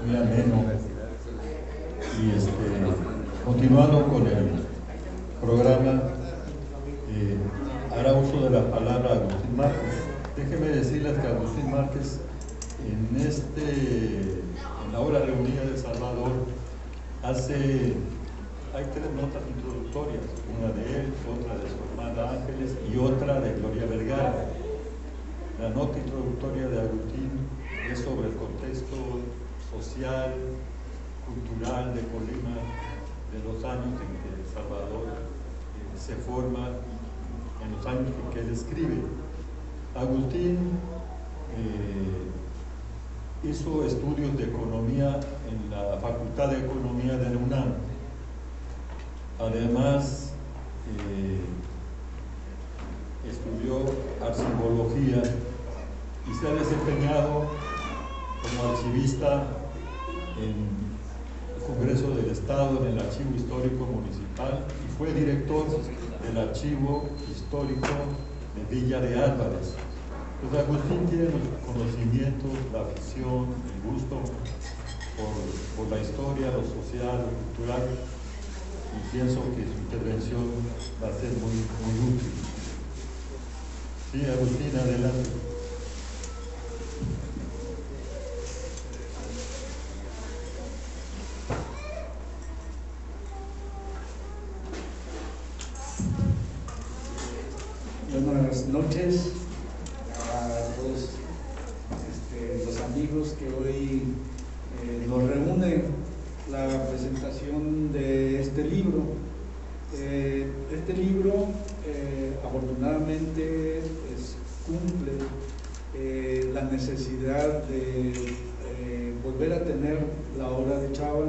muy ameno. Y continuando con el programa, hará uso de la palabra Agustín Márquez. Déjeme decirles que Agustín Márquez en la obra reunida de Salvador hay tres notas introductorias, una de él, otra de su hermana Ángeles y otra de Gloria Vergara. La nota introductoria de Agustín es sobre el contexto social, cultural de Colima, de los años en que Salvador se forma, en los años en que él escribe. Agustín hizo estudios de economía en la Facultad de Economía de la UNAM. Además, estudió archivología y se ha desempeñado como archivista en el Congreso del Estado, en el Archivo Histórico Municipal, y fue director del Archivo Histórico de Villa de Álvarez. Pues Agustín tiene los conocimientos, la afición, el gusto por la historia, lo social, lo cultural, y pienso que su intervención va a ser muy útil. Sí, Agustín, adelante. Buenas noches a todos los amigos que hoy nos reúnen la presentación de este libro. Este libro afortunadamente cumple la necesidad de volver a tener la obra de Chava,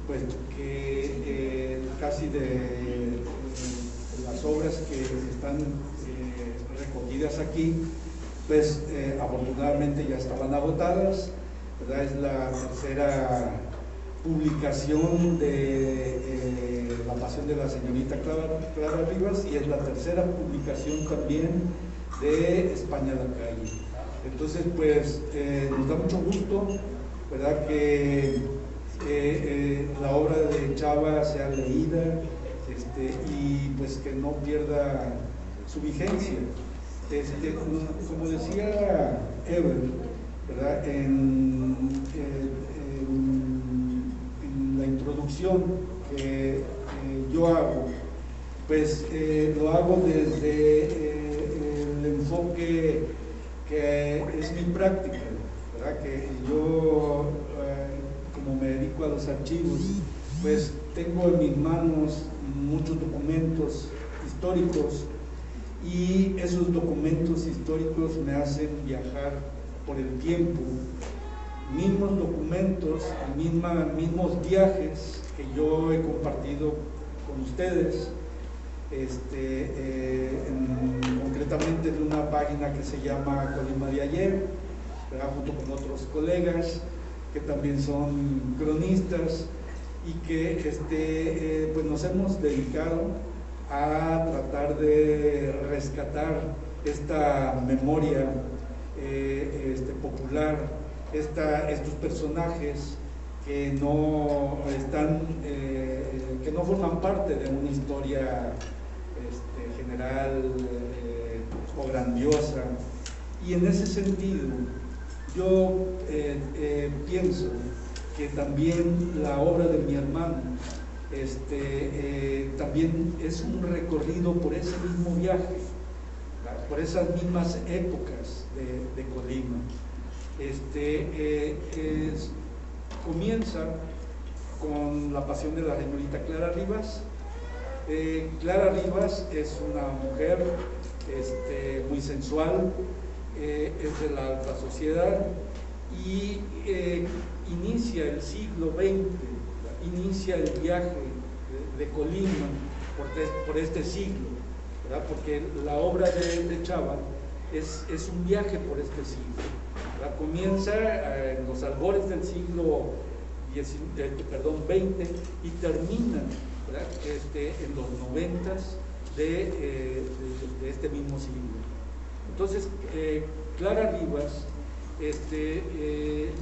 puesto que casi de las obras que están recogidas aquí, pues afortunadamente ya estaban agotadas, ¿verdad? Es la tercera publicación de La Pasión de la Señorita Clara Rivas, y es la tercera publicación también de España a la calle. Entonces, pues nos da mucho gusto, ¿verdad?, que la obra de Chava sea leída, y pues que no pierda su vigencia. Como decía Ever, ¿verdad?, en la introducción que yo hago, pues lo hago desde el enfoque que es mi práctica, ¿verdad?, que yo como me dedico a los archivos, pues tengo en mis manos muchos documentos históricos, y esos documentos históricos me hacen viajar por el tiempo, mismos documentos, mismos viajes que yo he compartido con ustedes, concretamente en una página que se llama Colima de Ayer, ¿verdad?, junto con otros colegas que también son cronistas, y que pues nos hemos dedicado a tratar de rescatar esta memoria popular, estos personajes que no forman parte de una historia general o grandiosa. Y en ese sentido yo pienso que también la obra de mi hermano también es un recorrido por ese mismo viaje, ¿verdad?, por esas mismas épocas de Colima. Comienza con La Pasión de la Señorita Clara Rivas. Clara Rivas es una mujer muy sensual, es de la alta sociedad, y inicia el siglo XX, inicia el viaje de Colima por este siglo, ¿verdad?, porque la obra de Chava es un viaje por este siglo, ¿verdad? Comienza en los albores del siglo XX y termina, ¿verdad?, en los 90s de este mismo siglo. Entonces, Clara Rivas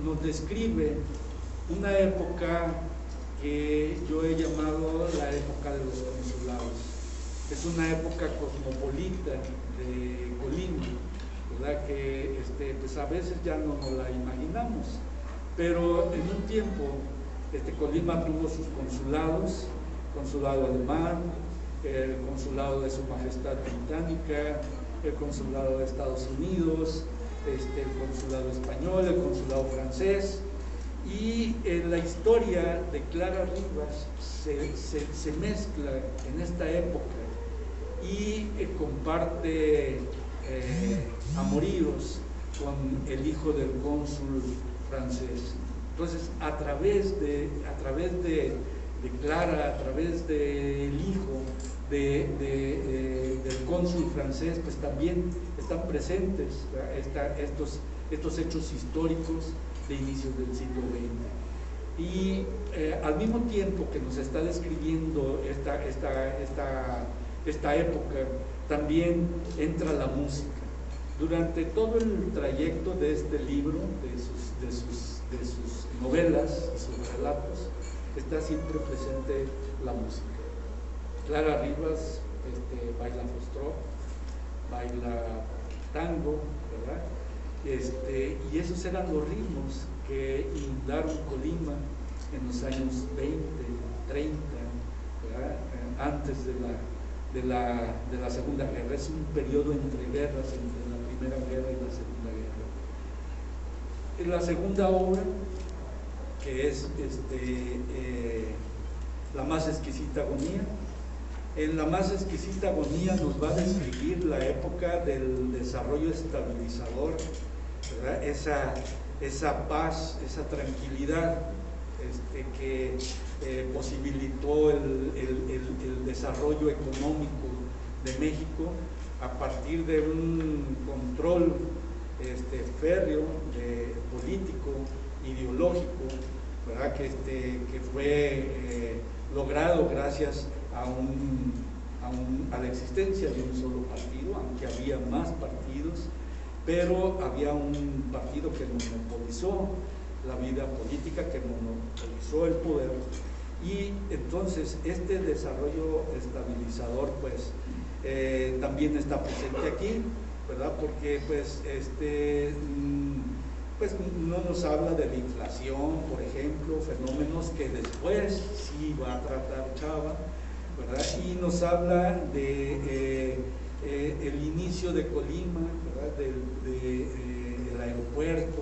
nos describe una época que yo he llamado la época de los consulados. Es una época cosmopolita de Colima, ¿verdad? Que pues a veces ya no nos la imaginamos, pero en un tiempo Colima tuvo sus consulados, consulado alemán, el consulado de Su Majestad Británica, el consulado de Estados Unidos, el consulado español, el consulado francés, y la historia de Clara Rivas se mezcla en esta época y comparte amoríos con el hijo del cónsul francés. Entonces, a través de Clara, a través del hijo del cónsul francés, pues también están presentes estos hechos históricos de inicios del siglo XX. Y al mismo tiempo que nos está describiendo esta época, también entra la música. Durante todo el trayecto de este libro, de sus novelas, de sus relatos, está siempre presente la música. Clara Rivas baila foxtrot, baila tango, ¿verdad? Y esos eran los ritmos que inundaron Colima en los años 20, 30, ¿verdad? Antes de la Segunda Guerra. Es un periodo entre guerras, entre la Primera Guerra y la Segunda Guerra. En la segunda obra, que es La más exquisita agonía, en La más exquisita agonía nos va a describir la época del desarrollo estabilizador, ¿verdad? Esa paz, esa tranquilidad que posibilitó el desarrollo económico de México a partir de un control férreo, político, ideológico, ¿verdad? Que fue logrado gracias a la existencia de un solo partido, aunque había más partidos, pero había un partido que monopolizó la vida política, que monopolizó el poder. Y entonces este desarrollo estabilizador pues también está presente aquí, ¿verdad? Porque pues no nos habla de la inflación, por ejemplo, fenómenos que después sí va a tratar Chava, ¿verdad? Y nos habla de el inicio de Colima, ¿verdad? Del aeropuerto,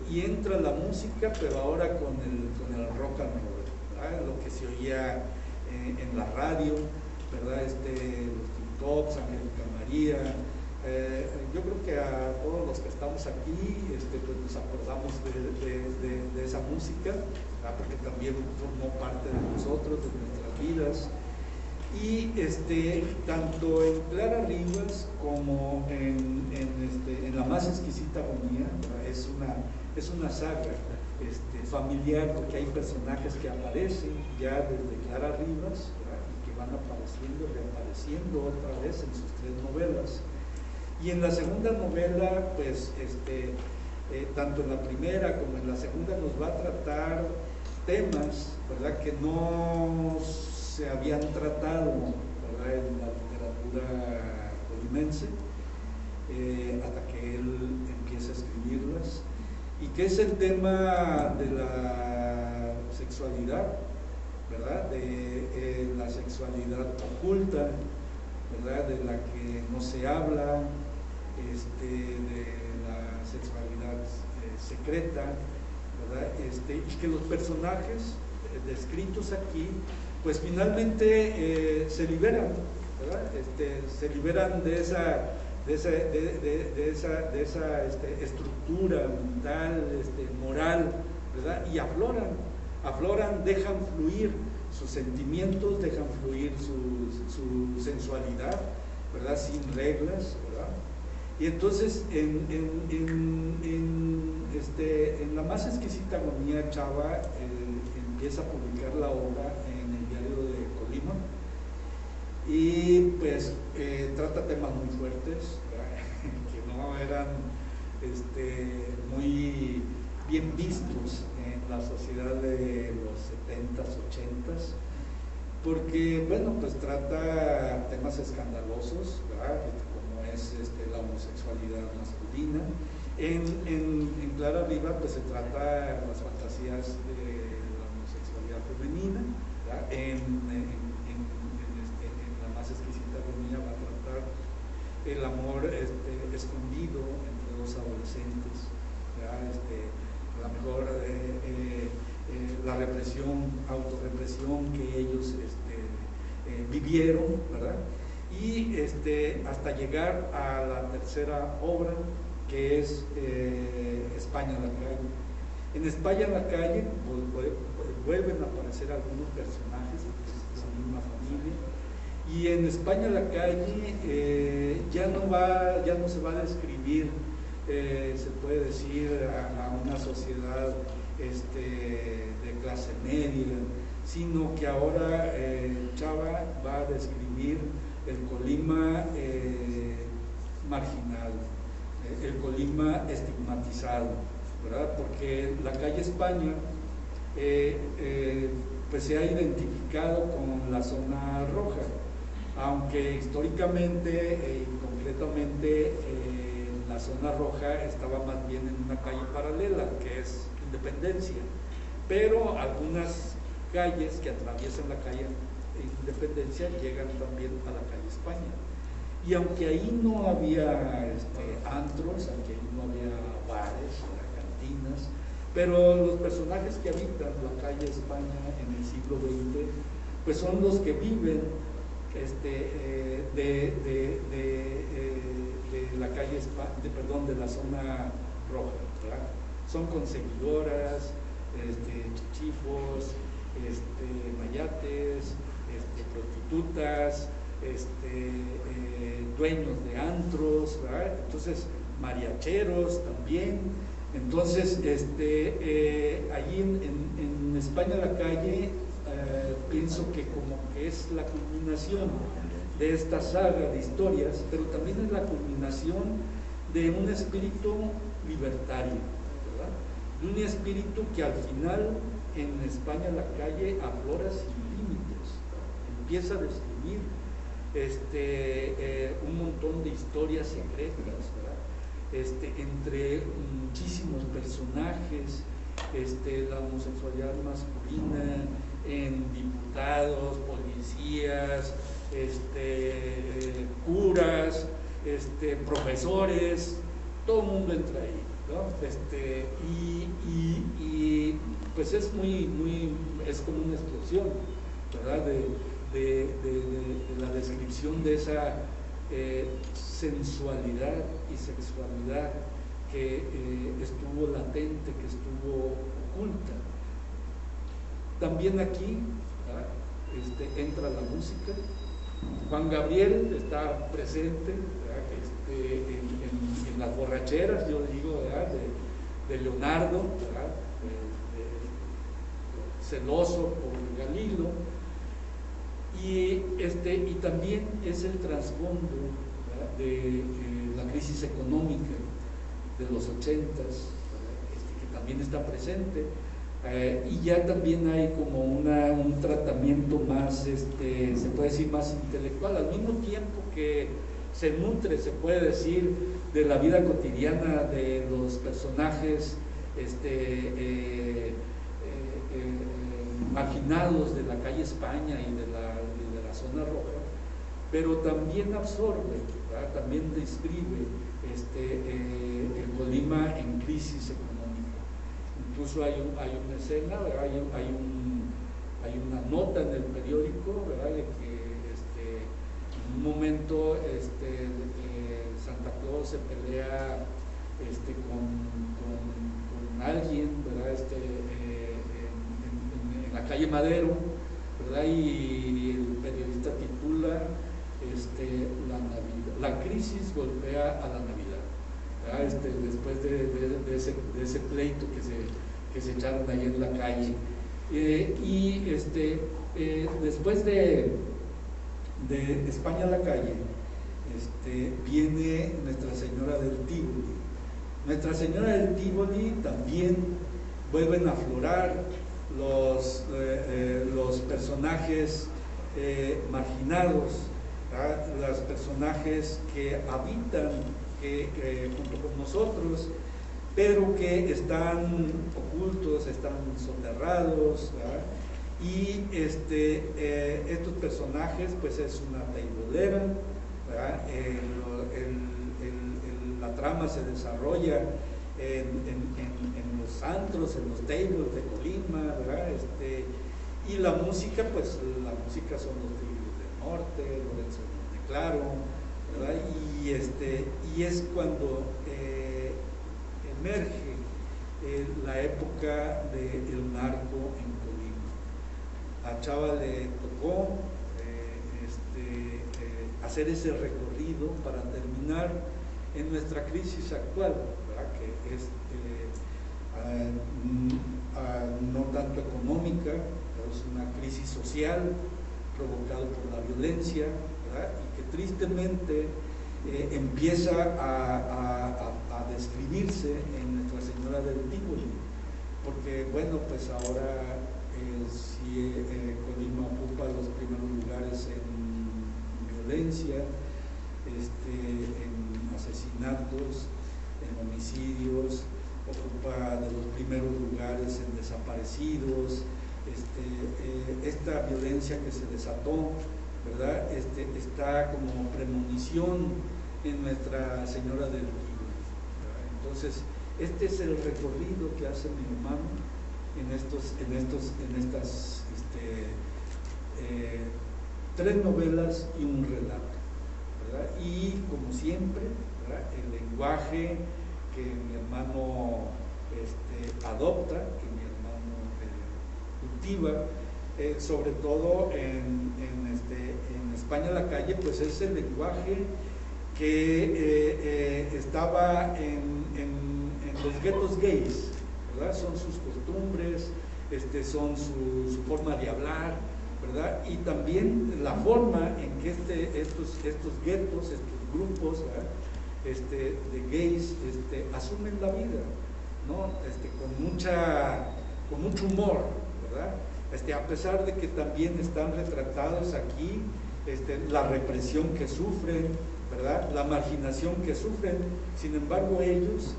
y entra la música, pero ahora con el rock and roll, ¿verdad? Lo que se oía en la radio, ¿verdad? Los Tintots, Angélica María. Yo creo que a todos los que estamos aquí pues nos acordamos de esa música, ¿verdad? Porque también formó parte de nosotros, de nuestras vidas. Y tanto en Clara Rivas como en La más exquisita agonía, ¿verdad? Es una saga familiar, porque hay personajes que aparecen ya desde Clara Rivas, ¿verdad? Y que van apareciendo, reapareciendo otra vez en sus 3 novelas. Y en la segunda novela, pues, tanto en la primera como en la segunda nos va a tratar temas, ¿verdad? Que no se habían tratado, ¿verdad? En la literatura colimense, hasta que él empieza a escribirlas, y que es el tema de la sexualidad, ¿verdad? De la sexualidad oculta, ¿verdad? De la que no se habla, de la sexualidad secreta, ¿verdad? Y que los personajes descritos aquí, pues finalmente se liberan, ¿verdad? Se liberan de esa estructura mental, moral, ¿verdad? Y afloran, dejan fluir sus sentimientos, dejan fluir su sensualidad, ¿verdad? Sin reglas, ¿verdad? Y entonces en La más exquisita agonía, Chava empieza a publicar la obra en el Diario de Colima, y pues trata temas muy fuertes, ¿verdad? Que no eran muy bien vistos la sociedad de los 70s, 80s, porque, bueno, pues trata temas escandalosos, ¿verdad? Como es la homosexualidad masculina. En Clara Viva, pues se trata las fantasías de la homosexualidad femenina, ¿verdad? En La más exquisita agonía va a tratar el amor escondido entre dos adolescentes, ¿verdad? A lo mejor la represión, autorrepresión que ellos vivieron, ¿verdad? Y hasta llegar a la tercera obra, que es España en la calle. En España en la calle vuelven a aparecer algunos personajes de la misma familia, y en España en la calle ya no se va a describir, se puede decir, a una sociedad de clase media, sino que ahora Chava va a describir el Colima marginal, el Colima estigmatizado, ¿verdad? Porque la calle España pues se ha identificado con la zona roja, aunque históricamente y concretamente la zona roja estaba más bien en una calle paralela, que es Independencia, pero algunas calles que atraviesan la calle Independencia llegan también a la calle España. Y aunque ahí no había antros, aunque ahí no había bares, cantinas, pero los personajes que habitan la calle España en el siglo XX, pues son los que viven de la calle España, de la zona roja, ¿verdad? Son conseguidoras, chichifos, mayates, prostitutas, dueños de antros, ¿verdad? Entonces mariacheros también. Entonces allí en España la calle pienso que como que es la culminación de esta saga de historias, pero también es la culminación de un espíritu libertario, ¿verdad? De un espíritu que al final en España la calle aflora sin límites, empieza a describir un montón de historias secretas, ¿verdad? Entre muchísimos personajes, la homosexualidad masculina en diputados, policías, curas, profesores, todo el mundo entra ahí, ¿no? Y pues es es como una explosión, ¿verdad? De la descripción de esa sensualidad y sexualidad que estuvo latente, que estuvo oculta. También aquí entra la música. Juan Gabriel está presente, en las borracheras, yo digo, ¿verdad? De Leonardo, ¿verdad? Celoso por Galilo, y también es el trasfondo, ¿verdad? De la crisis económica de los 80s, que también está presente. Y ya también hay como un tratamiento más, se puede decir, más intelectual, al mismo tiempo que se nutre, se puede decir, de la vida cotidiana de los personajes marginados de la calle España y de la zona roja, pero también absorbe, ¿verdad? También describe el Colima en crisis económica. Incluso hay una escena, ¿verdad? Hay una nota en el periódico, ¿verdad? De que en un momento Santa Claus se pelea con alguien, ¿verdad? En la calle Madero, ¿verdad? Y el periodista titula la Navidad, la crisis golpea a la Navidad, ¿verdad? Después de ese pleito que se echaron ahí en la calle, y después de España a la calle viene Nuestra Señora del Tívoli. Nuestra Señora del Tívoli también vuelven a aflorar los personajes marginados, los personajes que habitan junto con nosotros, pero que están ocultos, están soterrados, ¿verdad? Y estos personajes, pues es una teibolera, ¿verdad? La trama se desarrolla en los antros, en los tables de Colima, ¿verdad? Y la música, pues la música son los Tigres del Norte, Lorenzo Monteclaro, ¿verdad? Y es cuando emerge la época del narco en Colima. A Chava le tocó hacer ese recorrido para terminar en nuestra crisis actual, ¿verdad? Que es no tanto económica, pero es una crisis social provocada por la violencia, ¿verdad? Y que tristemente empieza a describirse en Nuestra Señora del Tívoli, porque bueno, pues ahora si Colima ocupa los primeros lugares en violencia, en asesinatos, en homicidios, ocupa de los primeros lugares en desaparecidos, esta violencia que se desató, ¿verdad? Está como premonición en Nuestra Señora del Tívoli, ¿verdad? Entonces, este es el recorrido que hace mi hermano en estas tres novelas y un relato, ¿verdad? Y como siempre, ¿verdad? El lenguaje que mi hermano adopta, que mi hermano cultiva, sobre todo en España la calle, pues es el lenguaje que estaba en los guetos gays, ¿verdad? Son sus costumbres, son su forma de hablar, ¿verdad? Y también la forma en que estos guetos, estos grupos, ¿verdad? De gays asumen la vida, ¿no? con mucho humor, ¿verdad? A pesar de que también están retratados aquí la represión que sufren, ¿verdad? La marginación que sufren, sin embargo ellos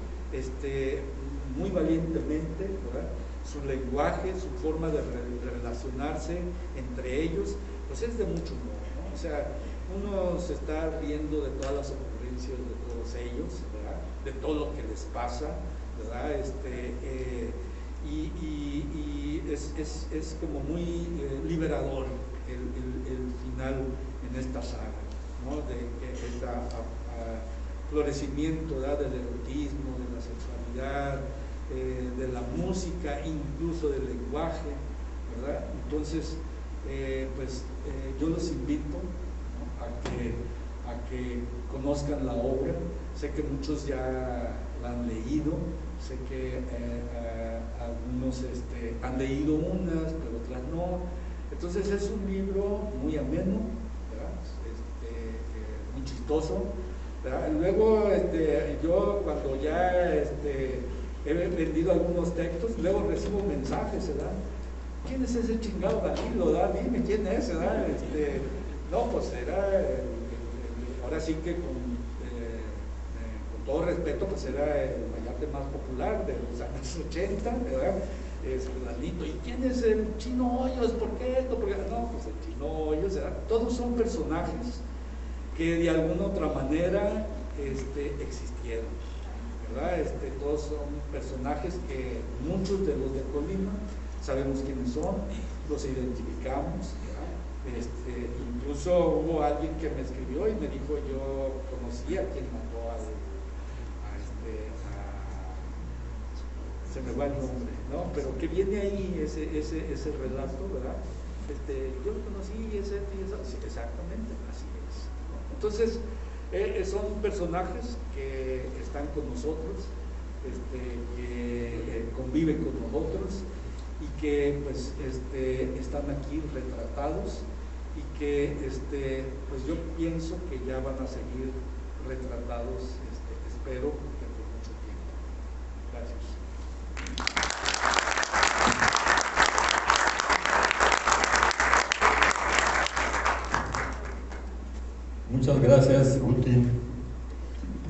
muy valientemente, ¿verdad? Su lenguaje, su forma de relacionarse entre ellos, pues es de mucho humor, ¿no? O sea, uno se está riendo de todas las ocurrencias de todos ellos, ¿verdad? De todo lo que les pasa, ¿verdad? Y es como muy liberador el final en esta saga, ¿no? De este florecimiento, ¿verdad? Del erotismo, de la sexualidad, de la música, incluso del lenguaje, ¿verdad? Entonces, yo los invito, ¿no? a que conozcan la obra. Sé que muchos ya la han leído, sé que algunos han leído unas, pero otras no. Entonces es un libro muy ameno, ¿verdad? Muy chistoso, ¿verdad? Luego yo cuando ya he vendido algunos textos, luego recibo mensajes, ¿verdad? ¿Quién es ese chingado Danilo? Dime quién es, ¿verdad? No, pues era ahora sí que con todo respeto, pues era el mayate más popular de los años 80, ¿verdad? Danilo. ¿Y quién es el Chino Hoyos? ¿Por qué esto? ¿Por qué? No, pues el Chino Hoyos, ¿verdad? Todos son personajes que de alguna otra manera existieron, ¿verdad? Todos son personajes que muchos de los de Colima sabemos quiénes son, los identificamos, ¿verdad? Incluso hubo alguien que me escribió y me dijo, yo conocía a quien mató se me va el nombre, ¿no? Pero que viene ahí ese relato, ¿verdad? Yo lo conocí, sí, exactamente, así es, ¿no? Entonces, son personajes que están con nosotros, que conviven con nosotros y que pues están aquí retratados y que pues yo pienso que ya van a seguir retratados, espero que por mucho tiempo. Gracias.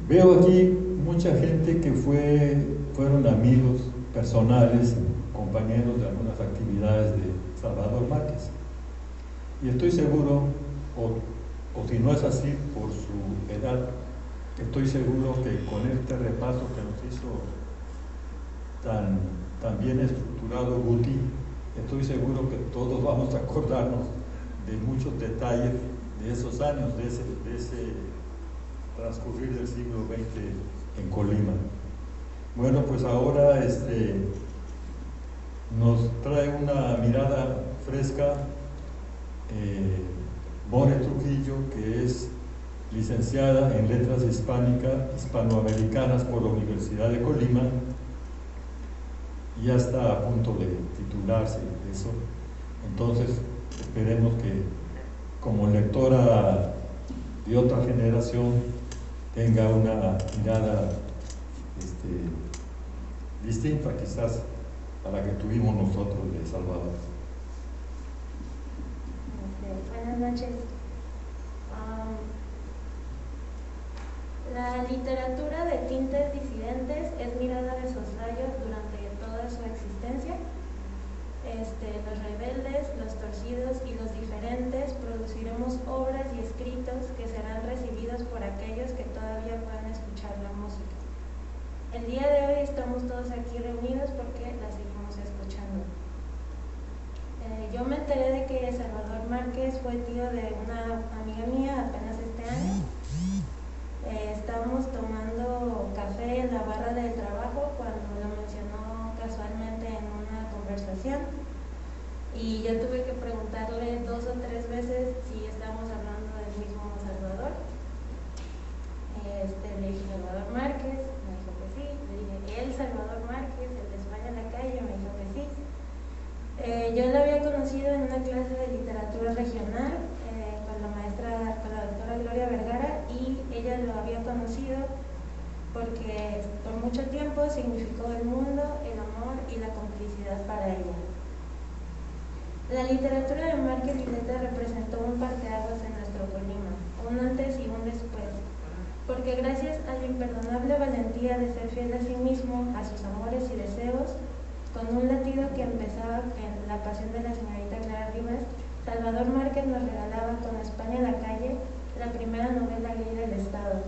Veo aquí mucha gente que fueron amigos personales, compañeros de algunas actividades de Salvador Márquez. Y estoy seguro, o si no es así por su edad, estoy seguro que con este repaso que nos hizo tan bien estructurado Guti, estoy seguro que todos vamos a acordarnos de muchos detalles de esos años, de ese transcurrir del siglo XX en Colima. Bueno, pues ahora nos trae una mirada fresca More Trujillo, que es licenciada en Letras Hispanoamericanas por la Universidad de Colima, y ya está a punto de titularse de eso. Entonces esperemos que como lectora de otra generación tenga una mirada distinta quizás a la que tuvimos nosotros de Salvador. Buenas noches. La literatura de tintes disidentes es mirada de soslayo durante toda su existencia. Los rebeldes, los torcidos y los diferentes produciremos obras y escritos que serán recibidos por aquellos que todavía puedan escuchar la música. El día de hoy estamos todos aquí reunidos porque la seguimos escuchando. Yo me enteré de que Salvador Márquez fue tío de una amiga mía apenas este año. Estábamos tomando café en la barra del trabajo cuando lo mencionó casualmente en una conversación, y yo tuve que preguntarle 2 o 3 veces si estábamos hablando del mismo Salvador. Le dije Salvador Márquez, me dijo que sí. Le dije el Salvador Márquez, el de España en la calle, me dijo que sí. Yo lo había conocido en una clase de literatura regional con la doctora Gloria Vergara, y ella lo había conocido porque por mucho tiempo significó el mundo, el amor y la complicidad para ella. La literatura de Márquez Villeta representó un parteaguas en nuestro Colima, un antes y un después, porque gracias a la imperdonable valentía de ser fiel a sí mismo, a sus amores y deseos, con un latido que empezaba en La pasión de la señorita Clara Rivas, Salvador Márquez nos regalaba con España en la calle la primera novela gay del Estado.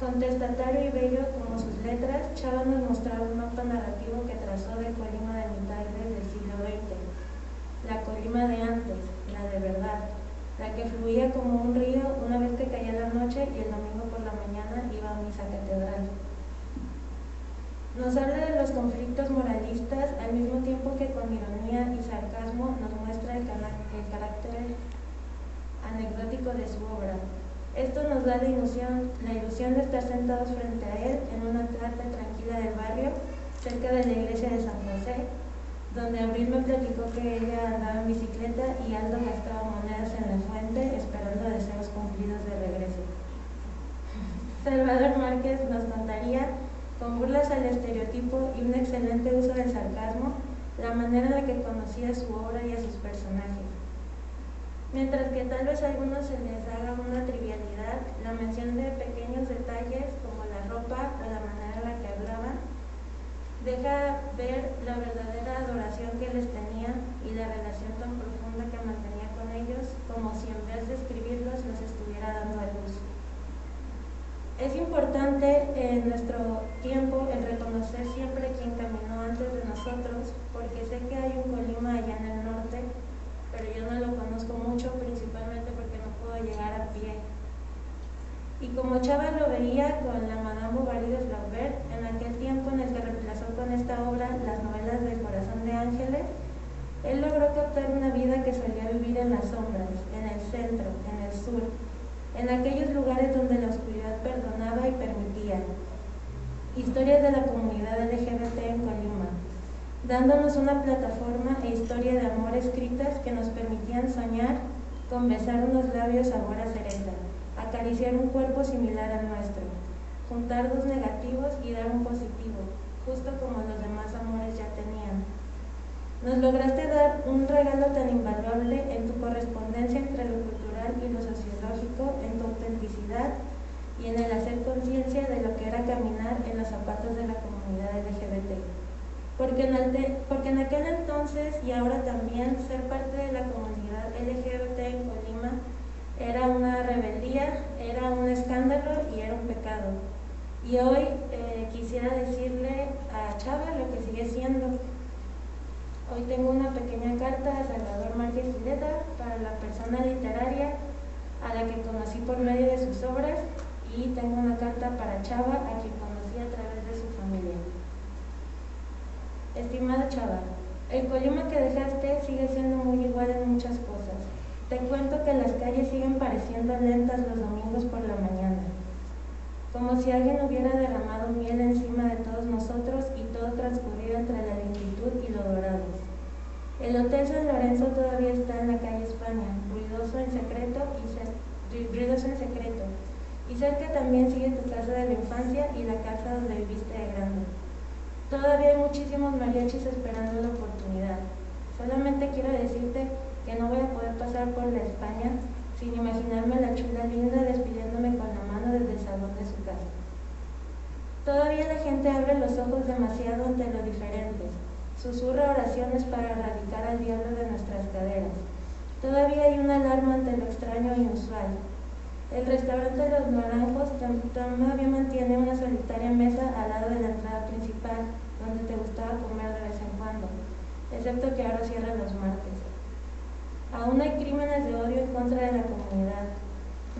Contestatario y bello como sus letras, Chava nos mostraba un mapa narrativo que trazó de Colima de mitades del siglo XX. La Colima de antes, la de verdad, la que fluía como un río una vez que caía la noche y el domingo por la mañana iba a misa catedral. Nos habla de los conflictos moralistas al mismo tiempo que con ironía y sarcasmo nos muestra el carácter anecdótico de su obra. Esto nos da la ilusión de estar sentados frente a él en una tarde tranquila del barrio, cerca de la iglesia de San José, donde Abril me platicó que ella andaba en bicicleta y Aldo gastaba monedas en la fuente esperando deseos cumplidos de regreso. Salvador Márquez nos contaría, con burlas al estereotipo y un excelente uso del sarcasmo, la manera en la que conocía su obra y a sus personajes. Mientras que tal vez a algunos se les haga una trivialidad, la mención de pequeños detalles como la ropa o la manera en la que hablaban deja ver la verdadera adoración que les tenía y la relación tan profunda que mantenía con ellos, como si en vez de escribirlos los estuviera dando a luz. Es importante en nuestro tiempo el reconocer siempre quien caminó antes de nosotros, porque sé que hay un Colima allá en el norte, pero yo no lo conozco mucho, principalmente porque no puedo llegar a pie. Y como Chava lo veía con la Madame Bovary de Flaubert, en aquel tiempo en el que reemplazó con esta obra las novelas del Corazón de Ángeles, él logró captar una vida que solía vivir en las sombras, en el centro, en el sur, en aquellos lugares donde la oscuridad perdonaba y permitía. Historias de la comunidad LGBT en Colima, dándonos una plataforma e historia de amor escritas que nos permitían soñar con besar unos labios sabor a cereza, acariciar un cuerpo similar al nuestro, juntar 2 negativos y dar un positivo, justo como los demás amores ya tenían. Nos lograste dar un regalo tan invaluable en tu correspondencia entre lo cultural y lo sociológico, en tu autenticidad, y en el hacer conciencia de lo que era caminar en los zapatos de la comunidad LGBT. Porque en aquel entonces y ahora también ser parte de la comunidad LGBT en Colima era una rebeldía, era un escándalo y era un pecado. Y hoy quisiera decirle a Chava lo que sigue siendo. Hoy tengo una pequeña carta a Salvador Márquez Gileta, para la persona literaria a la que conocí por medio de sus obras, y tengo una carta para Chava, a quien conocí a través de su familia. Estimada Chava, el Colima que dejaste sigue siendo muy igual en muchas cosas. Te cuento que las calles siguen pareciendo lentas los domingos por la mañana, como si alguien hubiera derramado miel encima de todos nosotros y todo transcurrido entre la lentitud y lo dorado. El Hotel San Lorenzo todavía está en la calle España, ruidoso en secreto, y cerca también sigue tu casa de la infancia y la casa donde viviste de grande. Todavía hay muchísimos mariachis esperando la oportunidad. Solamente quiero decirte que no voy a poder pasar por la España sin imaginarme a la chula linda despidiéndome con la mano desde el salón de su casa. Todavía la gente abre los ojos demasiado ante lo diferente, susurra oraciones para erradicar al diablo de nuestras caderas. Todavía hay una alarma ante lo extraño e inusual. El restaurante Los Naranjos todavía mantiene una solitaria mesa al lado de la entrada principal, donde te gustaba comer de vez en cuando, excepto que ahora cierra los martes. Aún hay crímenes de odio en contra de la comunidad.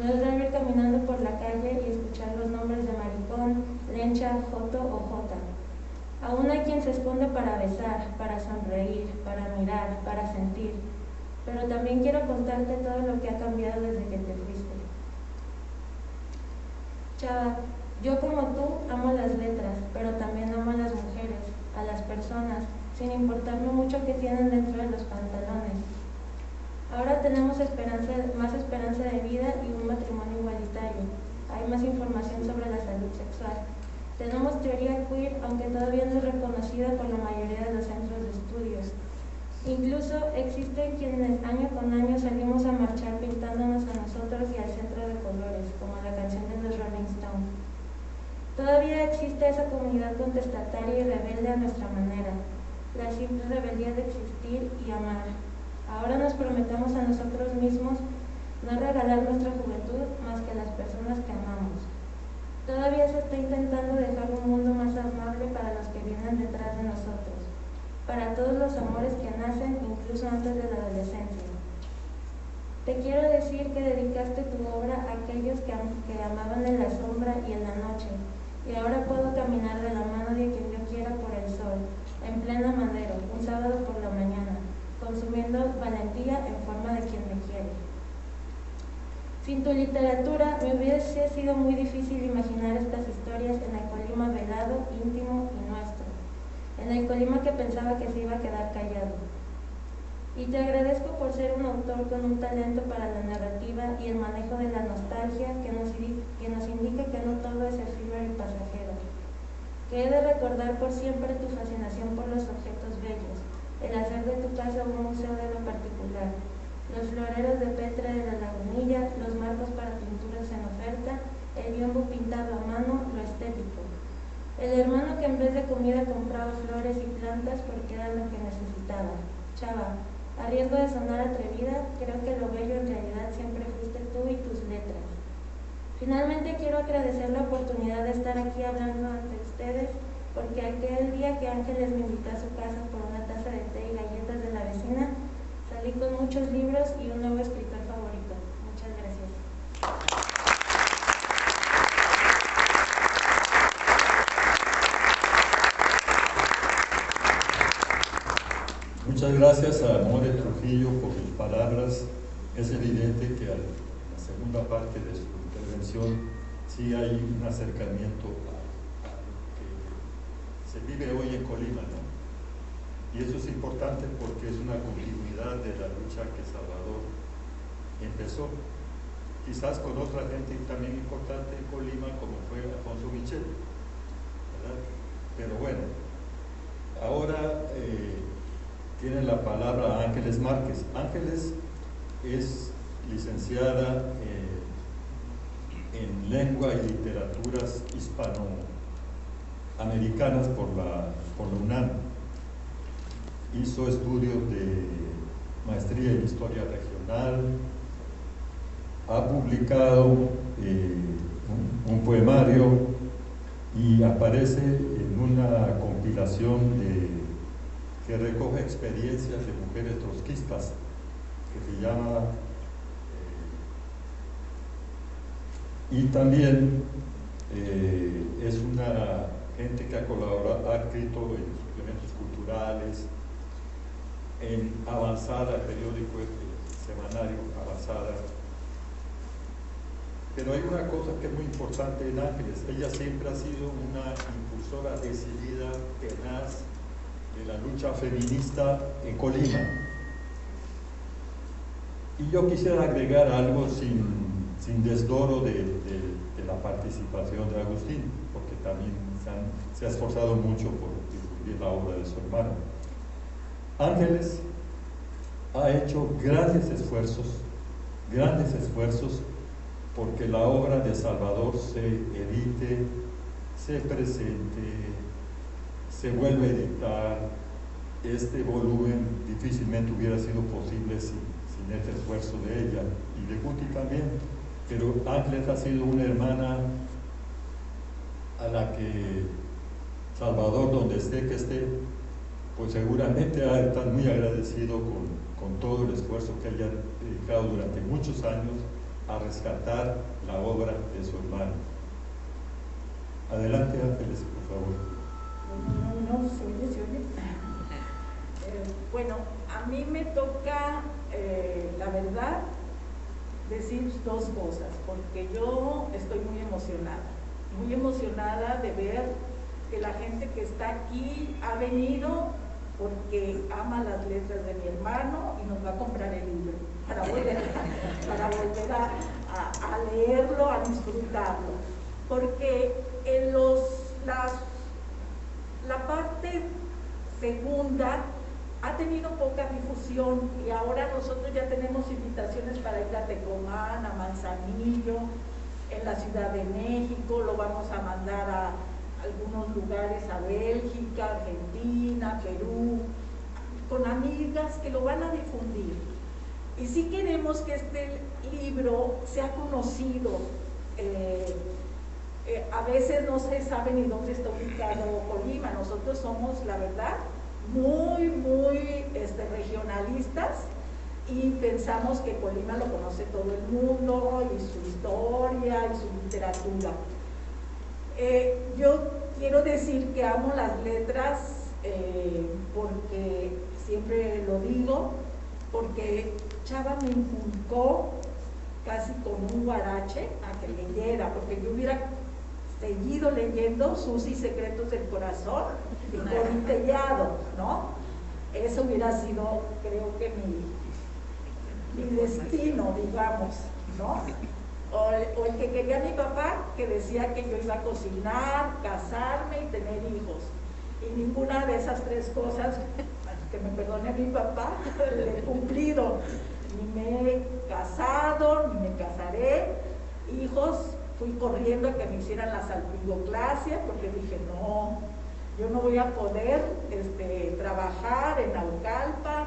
No es raro ir caminando por la calle y escuchar los nombres de maricón, lencha, joto o jota. Aún hay quien se esconde para besar, para sonreír, para mirar, para sentir. Pero también quiero contarte todo lo que ha cambiado desde que te fuiste. Chava, yo como tú amo las letras, pero también amo a las mujeres, a las personas, sin importarme mucho que tienen dentro de los pantalones. Ahora tenemos más esperanza de vida y un matrimonio igualitario. Hay más información sobre la salud sexual. Tenemos teoría queer, aunque todavía no es reconocida por la mayoría de los centros de estudios. Incluso existen quienes año con año salimos a marchar pintándonos a nosotros y al centro de colores, como la canción de los Rolling Stones. Todavía existe esa comunidad contestataria y rebelde a nuestra manera, la simple rebeldía de existir y amar. Ahora nos prometemos a nosotros mismos no regalar nuestra juventud más que a las personas que amamos. Todavía se está intentando dejar un mundo más amable para los que vienen detrás de nosotros, para todos los amores que nacen incluso antes de la adolescencia. Te quiero decir que dedicaste tu obra a aquellos que amaban en la sombra y en la noche, y ahora puedo caminar de la mano de quien yo quiera por el sol, en plena Madero, un sábado por la mañana, consumiendo valentía en forma de quien me quiere. Sin tu literatura me hubiese sido muy difícil imaginar estas historias en el Colima velado, íntimo y nuestro, en el Colima que pensaba que se iba a quedar callado. Y te agradezco por ser un autor con un talento para la narrativa y el manejo de la nostalgia que nos indica que no todo es efímero y pasajero, que he de recordar por siempre tu fascinación por los objetos bellos, el hacer de tu casa un museo de lo particular, los floreros de Petra de la Lagunilla, los marcos para pinturas en oferta, el biombo pintado a mano, lo estético. El hermano que en vez de comida compraba flores y plantas porque era lo que necesitaba. Chava, a riesgo de sonar atrevida, creo que lo bello en realidad siempre fuiste tú y tus letras. Finalmente quiero agradecer la oportunidad de estar aquí hablando ante ustedes, porque aquel día que Ángeles me invitó a su casa por una taza de té y galletas de la vecina, salí con muchos libros y un nuevo escritor favorito. Muchas gracias. Muchas gracias a More Trujillo por sus palabras. Es evidente que en la segunda parte de su intervención sí hay un acercamiento a lo que se vive hoy en Colima, ¿no? Y eso es importante porque es una continuidad de la lucha que Salvador empezó, quizás con otra gente también importante en Colima, como fue Alfonso Michel, ¿verdad? Pero bueno, ahora tiene la palabra Ángeles Márquez. Ángeles es licenciada en lengua y literaturas hispanoamericanas por la UNAM. Hizo estudios de maestría en historia regional, ha publicado un poemario y aparece en una compilación que recoge experiencias de mujeres trotskistas que se llama y también es una gente que ha colaborado, ha escrito en suplementos culturales, en Avanzada, el periódico semanario Avanzada. Pero hay una cosa que es muy importante en Ángeles: ella siempre ha sido una impulsora decidida, tenaz, de la lucha feminista en Colima. Y yo quisiera agregar algo sin desdoro de la participación de Agustín, porque también se ha esforzado mucho por difundir la obra de su hermano. Ángeles ha hecho grandes esfuerzos porque la obra de Salvador se edite, se presente, se vuelva a editar. Este volumen difícilmente hubiera sido posible sin este esfuerzo de ella y de Guti también, pero Ángeles ha sido una hermana a la que Salvador, donde esté que esté, pues seguramente ha de estar muy agradecido con todo el esfuerzo que ella ha dedicado durante muchos años a rescatar la obra de su hermano. Adelante, Ángeles, por favor. No, se oye. Bueno, a mí me toca, la verdad, decir dos cosas, porque yo estoy muy emocionada de ver que la gente que está aquí ha venido porque ama las letras de mi hermano y nos va a comprar el libro para volver a leerlo, a disfrutarlo, porque en la parte segunda ha tenido poca difusión y ahora nosotros ya tenemos invitaciones para ir a Tecomán, a Manzanillo, en la Ciudad de México, lo vamos a mandar a algunos lugares, a Bélgica, Argentina, Perú, con amigas que lo van a difundir. Y sí queremos que este libro sea conocido. A veces no se sabe ni dónde está ubicado Colima. Nosotros somos, la verdad, muy regionalistas y pensamos que Colima lo conoce todo el mundo y su historia y su literatura. Yo quiero decir que amo las letras porque siempre lo digo, porque Chava me inculcó casi con un guarache a que leyera, porque yo hubiera seguido leyendo Susi, Secretos del Corazón y Corintellado, ¿no? Eso hubiera sido, creo que mi destino, digamos, ¿no? O el que quería mi papá, que decía que yo iba a cocinar, casarme y tener hijos. Y ninguna de esas tres cosas, que me perdone mi papá, le he cumplido. Ni me he casado, ni me casaré. Hijos, fui corriendo a que me hicieran la salpingoclasia, porque dije, no, yo no voy a poder trabajar en Naucalpan,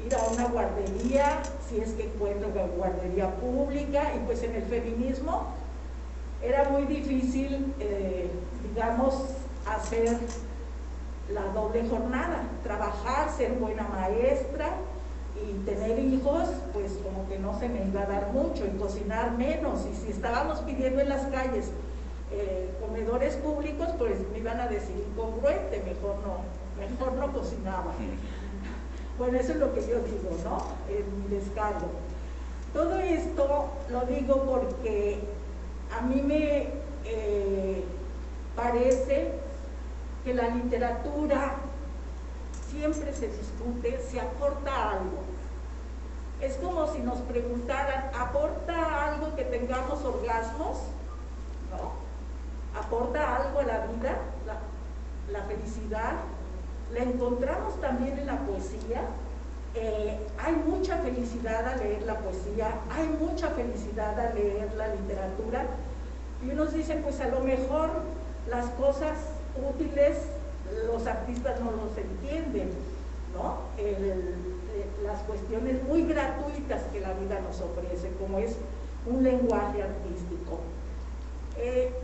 ir a una guardería, si es que encuentro una guardería pública, y pues en el feminismo era muy difícil, digamos, hacer la doble jornada, trabajar, ser buena maestra y tener hijos, pues como que no se me iba a dar mucho, y cocinar menos, y si estábamos pidiendo en las calles comedores públicos, pues me iban a decir incongruente, mejor no cocinaba. Bueno, eso es lo que yo digo, ¿no? En mi descargo. Todo esto lo digo porque a mí me parece que la literatura siempre se discute, se aporta algo. Es como si nos preguntaran, ¿aporta algo que tengamos orgasmos? ¿No? ¿Aporta algo a la vida? La felicidad. La encontramos también en la poesía. Hay mucha felicidad al leer la poesía, hay mucha felicidad al leer la literatura, Y unos dicen, pues a lo mejor las cosas útiles los artistas no los entienden, ¿no? Las cuestiones muy gratuitas que la vida nos ofrece, como es un lenguaje artístico.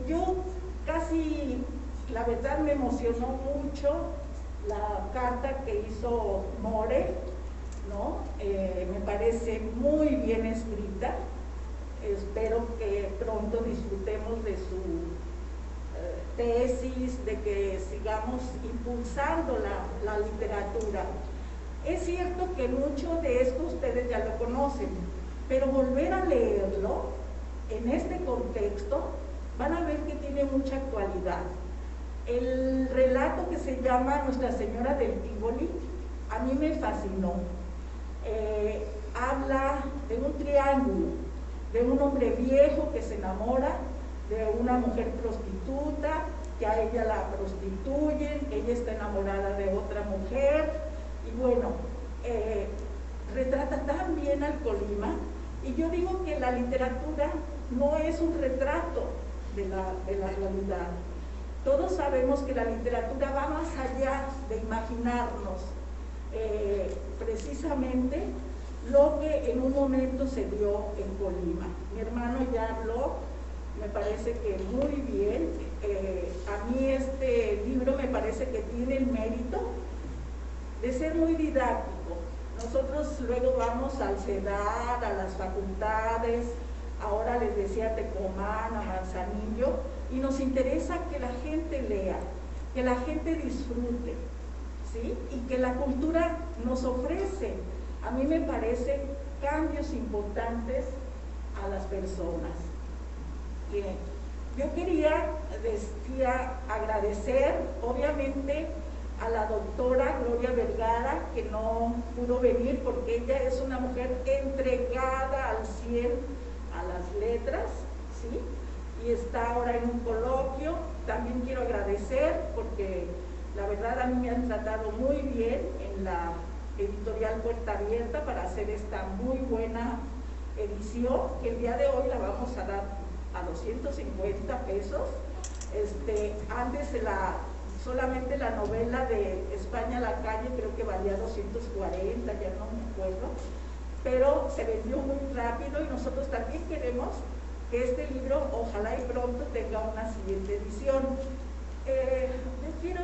Yo casi, la verdad me emocionó mucho la carta que hizo More, ¿no? Me parece muy bien escrita. Espero que pronto disfrutemos de su tesis, de que sigamos impulsando la literatura. Es cierto que mucho de esto ustedes ya lo conocen, pero volver a leerlo en este contexto van a ver que tiene mucha actualidad. El relato que se llama Nuestra Señora del Tívoli a mí me fascinó. Habla de un triángulo, de un hombre viejo que se enamora de una mujer prostituta, que a ella la prostituyen, ella está enamorada de otra mujer, y bueno, retrata tan bien al Colima. Y yo digo que la literatura no es un retrato de la realidad. Todos sabemos que la literatura va más allá de imaginarnos precisamente lo que en un momento se dio en Colima. Mi hermano ya habló, me parece que muy bien. A mí este libro me parece que tiene el mérito de ser muy didáctico. Nosotros luego vamos al CEDAR, a las facultades, ahora les decía a Tecomán, a Manzanillo, y nos interesa que la gente lea, que la gente disfrute, ¿sí? Y que la cultura nos ofrece, a mí me parece, cambios importantes a las personas. Bien, yo quería, decía, agradecer, obviamente, a la doctora Gloria Vergara, que no pudo venir porque ella es una mujer entregada al 100 a las letras, ¿sí? Y está ahora en un coloquio. También quiero agradecer porque la verdad a mí me han tratado muy bien en la editorial Puerta Abierta para hacer esta muy buena edición, que el día de hoy la vamos a dar a 250 pesos. Antes solamente la novela de España a la calle creo que valía 240, ya no me acuerdo, pero se vendió muy rápido y nosotros también queremos que este libro ojalá y pronto tenga una siguiente edición. Yo quiero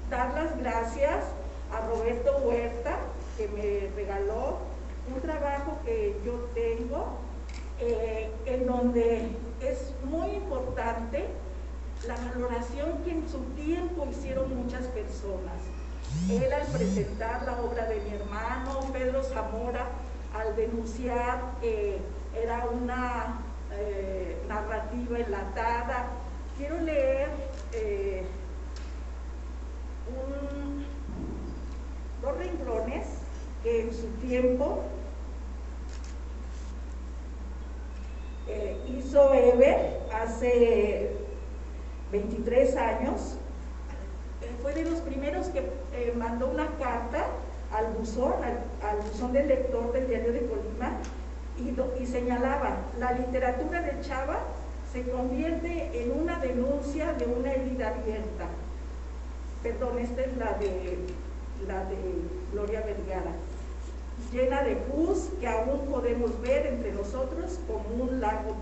dar las gracias a Roberto Huerta, que me regaló un trabajo que yo tengo, en donde es muy importante la valoración que en su tiempo hicieron muchas personas. Él, al presentar la obra de mi hermano Pedro Zamora, al denunciar que era una narrativa enlatada, quiero leer dos renglones que en su tiempo hizo Eber hace 23 años. Fue de los primeros que mandó una carta al buzón del lector del Diario de Colima y señalaba: la literatura de Chava se convierte en una denuncia de una herida abierta. Perdón, esta es la de Gloria Vergara, llena de pus que aún podemos ver entre nosotros como un lago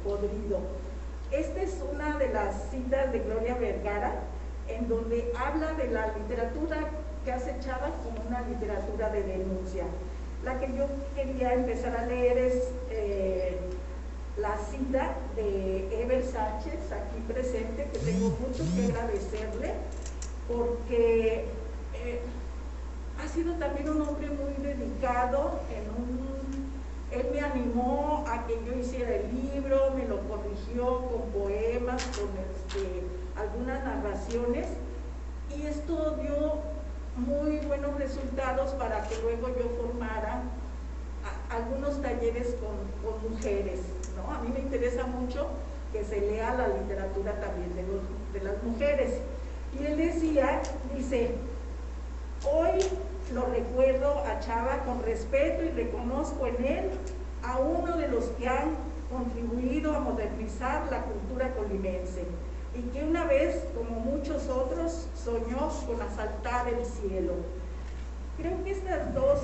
podrido. Esta es una de las citas de Gloria Vergara, en donde habla de la literatura que hace Chava como una literatura de denuncia. La que yo quería empezar a leer es la cita de Eber Sánchez, aquí presente, que tengo mucho que agradecerle, porque ha sido también un hombre muy dedicado. Él me animó a que yo hiciera el libro, me lo corrigió con poemas, con algunas narraciones, y esto dio muy buenos resultados para que luego yo formara algunos talleres con mujeres, ¿no? A mí me interesa mucho que se lea la literatura también de las mujeres. Y él dice: hoy lo recuerdo a Chava con respeto y reconozco en él a uno de los que han contribuido a modernizar la cultura colimense y que una vez, como muchos otros, soñó con asaltar el cielo. Creo que estas dos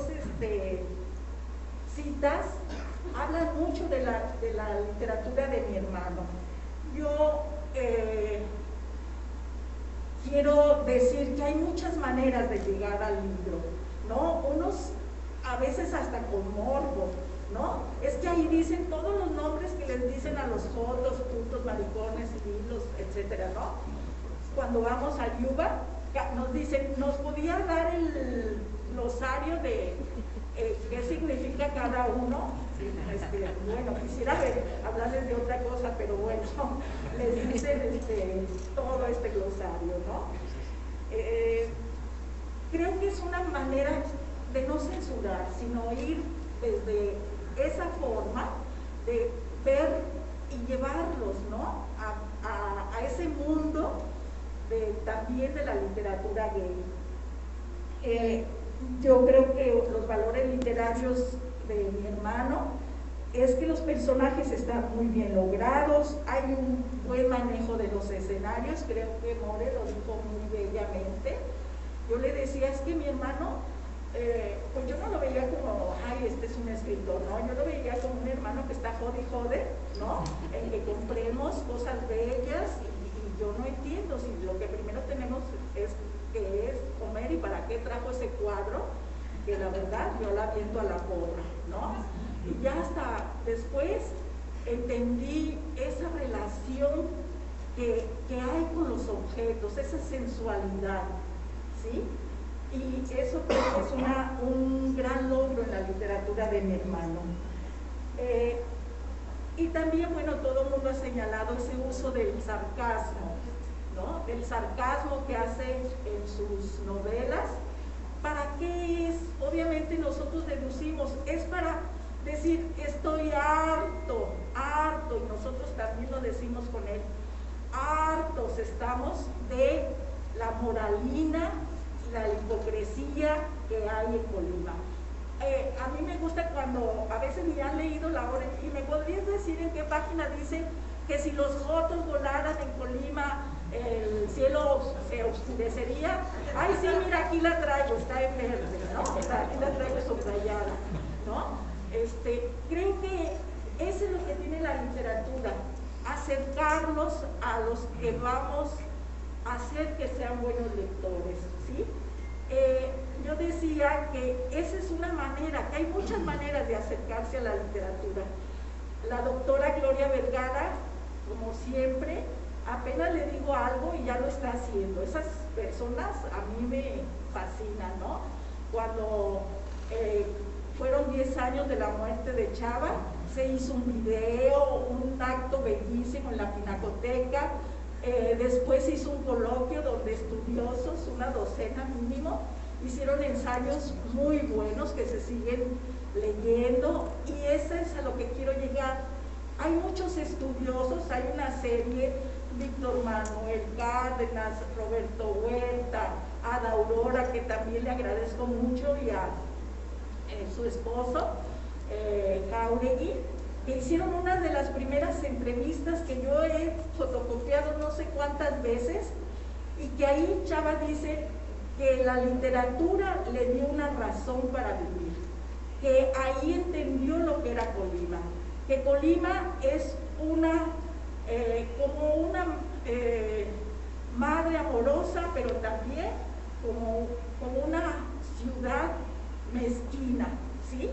citas hablan mucho de la literatura de mi hermano. Yo quiero decir que hay muchas maneras de llegar al libro, ¿no? Unos a veces hasta con morbo, ¿no? Es que ahí dicen todos los nombres que les dicen a los jotos, putos, maricones, civilos, etcétera, ¿no? Cuando vamos a Yuba, nos dicen, ¿nos podía dar el glosario de qué significa cada uno? Bueno, quisiera hablarles de otra cosa, pero bueno, les dicen todo este glosario, ¿no? Creo que es una manera de no censurar, sino ir desde esa forma de ver y llevarlos, ¿no? a ese mundo también de la literatura gay. Yo creo que los valores literarios de mi hermano es que los personajes están muy bien logrados, hay un buen manejo de los escenarios, creo que More lo dijo muy bellamente. Yo le decía, es que mi hermano, pues yo no lo veía como, ay, este es un escritor, ¿no? Yo lo veía como un hermano que está jode y jode, ¿no? En que compremos cosas bellas y yo no entiendo si lo que primero tenemos es que es comer y para qué trajo ese cuadro, que la verdad yo la viento a la porra, ¿no? Y ya hasta después entendí esa relación que hay con los objetos, esa sensualidad, ¿sí? Y eso creo que es un gran logro en la literatura de mi hermano. Y también, bueno, todo el mundo ha señalado ese uso del sarcasmo, ¿no? El sarcasmo que hace en sus novelas. ¿Para qué es? Obviamente nosotros deducimos, es para decir, estoy harto, y nosotros también lo decimos con él, hartos estamos de la moralina, la hipocresía que hay en Colima. A mí me gusta cuando a veces ni han leído la obra y me podrías decir en qué página dice que si los jotos volaran en Colima el cielo se oscurecería. Ay, sí, mira, aquí la traigo, está en verde, ¿no? Aquí la traigo subrayada, ¿no? Creo que eso es lo que tiene la literatura, acercarnos a los que vamos a hacer que sean buenos lectores, ¿sí? Yo decía que esa es una manera, que hay muchas maneras de acercarse a la literatura. La doctora Gloria Vergara, como siempre, apenas le digo algo y ya lo está haciendo. Esas personas a mí me fascinan, ¿no? Cuando fueron 10 años de la muerte de Chava, se hizo un video, un acto bellísimo en la Pinacoteca. Después se hizo un coloquio donde estudiosos, una docena mínimo, hicieron ensayos muy buenos que se siguen leyendo, y eso es a lo que quiero llegar. Hay muchos estudiosos, hay una serie, Víctor Manuel Cárdenas, Roberto Huerta, Ada Aurora, que también le agradezco mucho, y a su esposo, Jauregui, que hicieron una de las primeras entrevistas que yo he fotocopiado no sé cuántas veces, y que ahí Chava dice que la literatura le dio una razón para vivir, que ahí entendió lo que era Colima, que Colima es como una madre amorosa, pero también como una ciudad mezquina, ¿sí?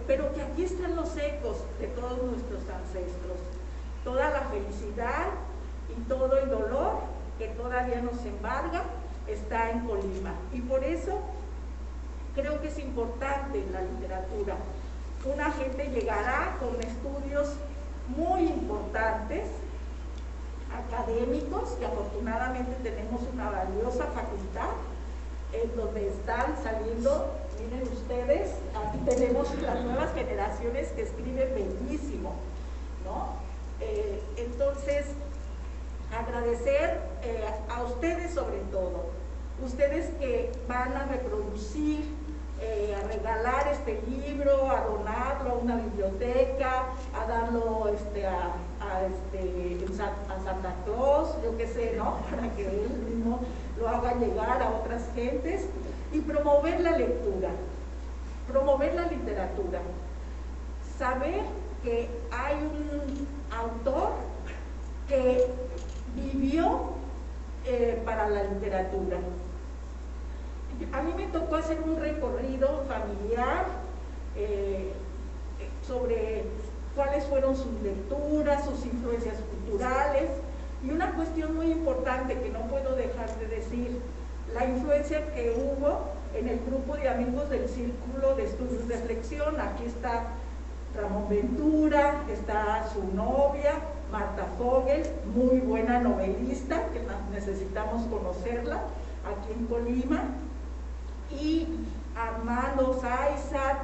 Pero que aquí están los ecos de todos nuestros ancestros, toda la felicidad y todo el dolor que todavía nos embarga está en Colima, y por eso creo que es importante la literatura. Una gente llegará con estudios muy importantes, académicos, que afortunadamente tenemos una valiosa facultad en donde están saliendo, miren ustedes, aquí tenemos las nuevas generaciones que escriben bellísimo, ¿no? Entonces, agradecer a ustedes sobre todo, ustedes que van a reproducir a regalar este libro, a donarlo a una biblioteca, a darlo a Santa Claus, yo qué sé, ¿no? Para que él mismo lo haga llegar a otras gentes, y promover la lectura, promover la literatura, saber que hay un autor que vivió para la literatura. A mí me tocó hacer un recorrido familiar sobre cuáles fueron sus lecturas, sus influencias culturales, y una cuestión muy importante que no puedo dejar de decir, la influencia que hubo en el grupo de amigos del Círculo de Estudios de Reflexión. Aquí está Ramón Ventura, está su novia, Marta Fogel, muy buena novelista, que necesitamos conocerla, aquí en Colima, y Armando Sáizar,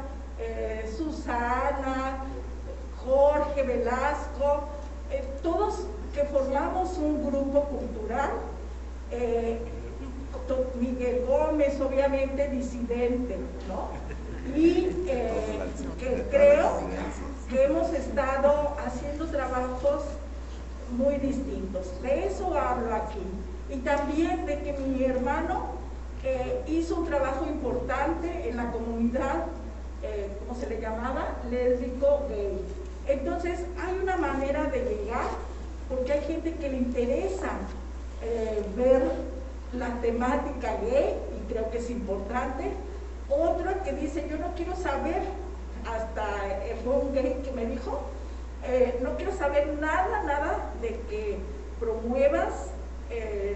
Susana, Jorge Velasco, todos que formamos un grupo cultural, Miguel Gómez, obviamente disidente, ¿no? Y que creo que hemos estado haciendo trabajos muy distintos. De eso hablo aquí. Y también de que mi hermano hizo un trabajo importante en la comunidad, ¿cómo se le llamaba? Lésbico-gay. Entonces, hay una manera de llegar, porque hay gente que le interesa ver la temática gay, y creo que es importante. Otro que dice, yo no quiero saber, hasta fue un gay que me dijo, no quiero saber nada de que promuevas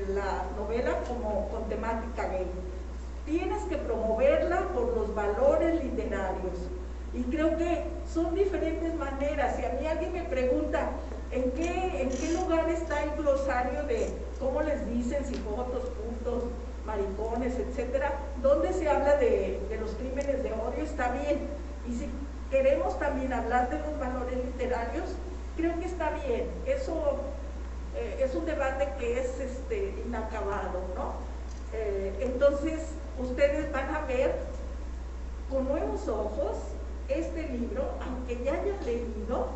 la novela como con temática gay. Tienes que promoverla por los valores literarios. Y creo que son diferentes maneras. Si a mí alguien me pregunta en qué lugar está el glosario de cómo les dicen, cigotos, putos, maricones, etcétera, donde se habla de los crímenes de odio, está bien. Y si queremos también hablar de los valores literarios, creo que está bien. Eso es un debate que es inacabado, ¿no? Entonces, ustedes van a ver con nuevos ojos este libro, aunque ya hayan leído,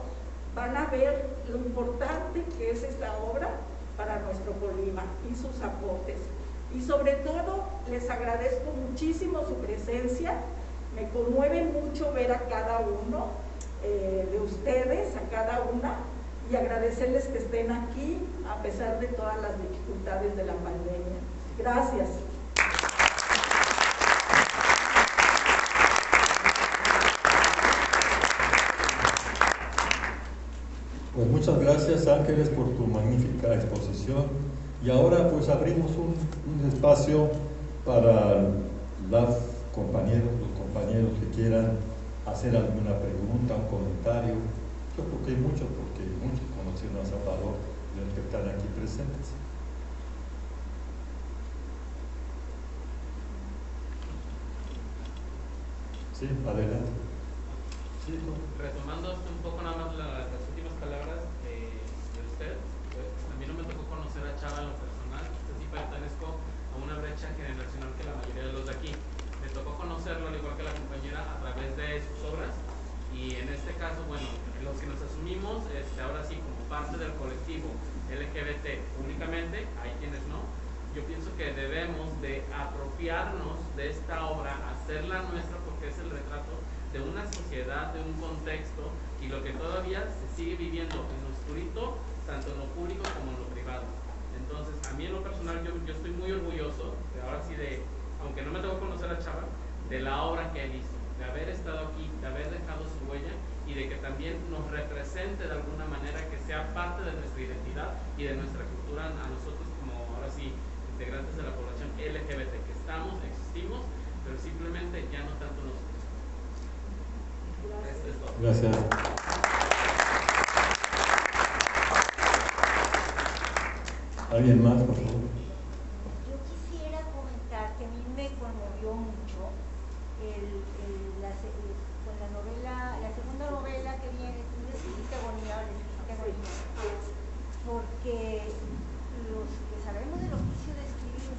van a ver lo importante que es esta obra para nuestro Colima y sus aportes. Y sobre todo, les agradezco muchísimo su presencia. Me conmueve mucho ver a cada uno de ustedes, a cada una, y agradecerles que estén aquí a pesar de todas las dificultades de la pandemia. Gracias. Pues muchas gracias, Ángeles, por tu magnífica exposición. Y ahora pues abrimos un espacio para los compañeros que quieran hacer alguna pregunta, un comentario. Yo creo que hay muchos, porque muchos conocieron a Salvador de los que están aquí presentes. Sí, adelante. Sí, ¿no? Retomando un poco nada más las últimas palabras de usted, pues a mí no me tocó conocer a Chava en lo personal. Yo sí pertenezco a una brecha generacional que la mayoría de los de aquí. Me tocó conocerlo, al igual que la compañera, a través de sus obras, y en este caso, bueno, los que nos asumimos ahora sí como parte del colectivo LGBT públicamente, hay quienes no, yo pienso que debemos de apropiarnos de esta obra, hacerla nuestra, porque es el retrato de una sociedad, de un contexto, y lo que todavía se sigue viviendo en lo oscurito, tanto en lo público como en lo privado. Entonces, a mí en lo personal, yo estoy muy orgulloso, de ahora sí aunque no me tengo que conocer a Chava, de la obra que he visto, de haber estado aquí, de haber dejado su huella, y de que también nos represente de alguna manera, que sea parte de nuestra identidad y de nuestra cultura a nosotros como, ahora sí, integrantes de la población LGBT, que existimos, pero simplemente ya no tanto nosotros. Esto es todo. Gracias. ¿Alguien más, por favor? Yo quisiera comentar que a mí me conmovió mucho con la novela, la segunda novela que viene, Necesita Agonía, porque los que sabemos del oficio de escribir,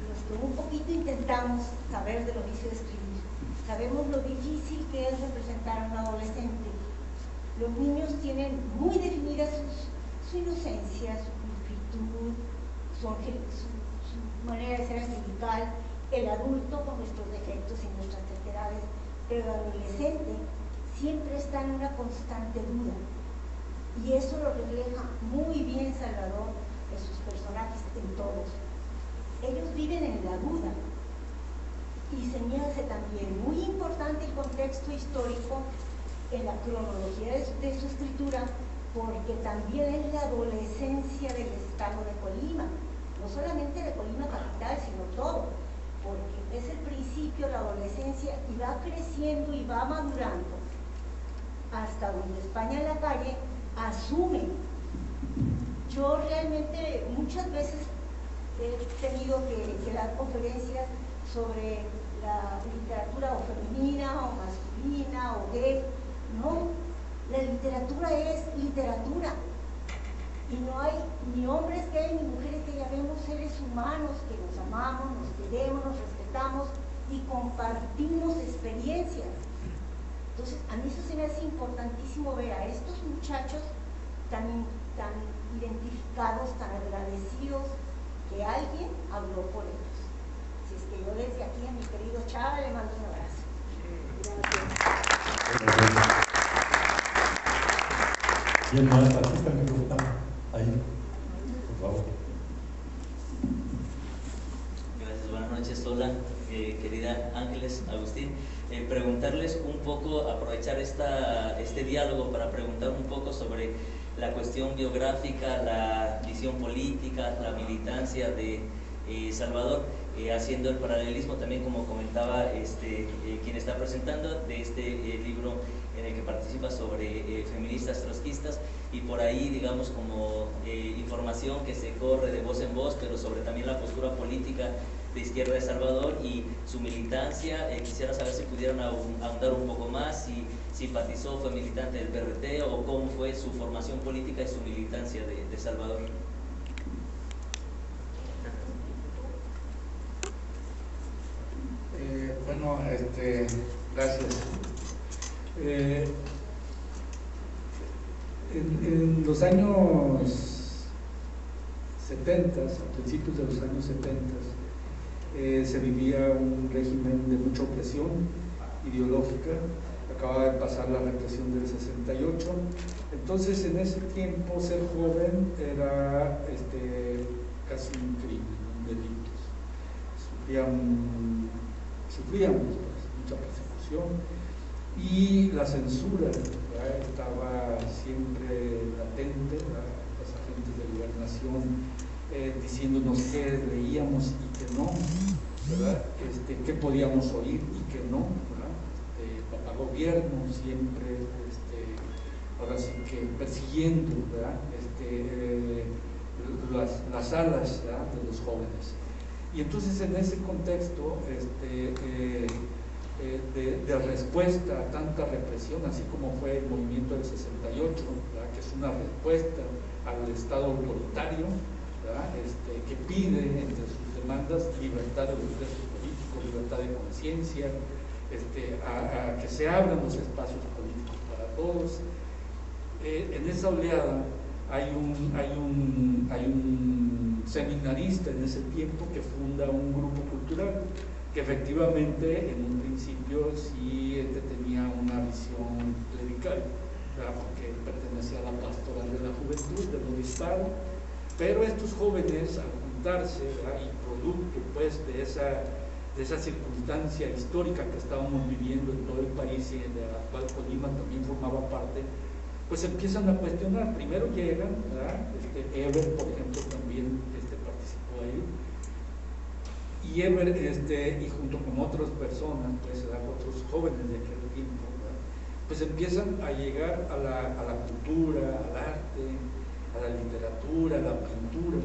los un poquito intentamos saber del oficio de escribir. Sabemos lo difícil que es representar a un adolescente. Los niños tienen muy definida su inocencia, su pulcritud, su manera de ser angelical, el adulto con nuestros defectos y nuestras terquedades, pero el adolescente siempre está en una constante duda. Y eso lo refleja muy bien Salvador en sus personajes, en todos. Ellos viven en la duda. Y se me hace también muy importante el contexto histórico en la cronología de su escritura, porque también es la adolescencia del estado de Colima, no solamente de Colima capital, sino todo, porque es el principio de la adolescencia y va creciendo y va madurando hasta donde España en la calle asume. Yo realmente muchas veces he tenido que dar conferencias sobre la literatura o femenina o masculina o gay. No, la literatura es literatura y no hay ni hombres gay ni mujeres gay, habemos seres humanos que nos amamos, nos queremos, nos respetamos y compartimos experiencias. Entonces a mí eso se me hace importantísimo ver a estos muchachos tan identificados, tan agradecidos que alguien habló por ellos. Así es que yo desde aquí a mi querido Chava le mando un abrazo. Gracias. ¿Quién más? Aquí está el micrófono. Ahí, por favor. Gracias, buenas noches. Hola, querida Ángeles, Agustín. Preguntarles un poco, aprovechar este diálogo para preguntar un poco sobre la cuestión biográfica, la visión política, la militancia de Salvador, haciendo el paralelismo también, como comentaba quien está presentando, de este libro en el que participa sobre feministas trotskistas, y por ahí, digamos, como información que se corre de voz en voz, pero sobre también la postura política de Izquierda de Salvador y su militancia. Quisiera saber si pudieran ahondar un poco más, si simpatizó, fue militante del PRT, o cómo fue su formación política y su militancia de Salvador. Bueno, gracias. En los años 70, a principios de los años 70, se vivía un régimen de mucha opresión ideológica. Acababa de pasar la represión del 68. Entonces, en ese tiempo, ser joven era casi un crimen, un delito. Sufríamos pues, mucha persecución, y la censura, ¿verdad?, estaba siempre latente, ¿verdad?, los agentes de gobernación diciéndonos qué leíamos y qué no, ¿verdad?, qué podíamos oír y qué no, ¿verdad?, papá gobierno siempre, ahora sí que persiguiendo, ¿verdad?, las alas, ¿verdad?, de los jóvenes. Y entonces, en ese contexto de respuesta a tanta represión, así como fue el movimiento del 68, ¿verdad?, que es una respuesta al Estado autoritario, ¿verdad?, que pide entre sus demandas libertad de los presos políticos, libertad de conciencia, a que se abran los espacios políticos para todos. En esa oleada hay un seminarista en ese tiempo que funda un grupo cultural que efectivamente en un principio sí tenía una visión clerical, ¿verdad?, porque pertenecía a la pastoral de la juventud, del obispado, pero estos jóvenes, al juntarse, ¿verdad?, y producto pues de esa circunstancia histórica que estábamos viviendo en todo el país y de la cual Colima también formaba parte, pues empiezan a cuestionar. Primero llegan, ¿verdad?, Eber, por ejemplo, también participó ahí, y Eber, y junto con otras personas, pues, otros jóvenes de aquel tiempo, ¿verdad?, pues empiezan a llegar a la cultura, al arte, a la literatura, a la pintura,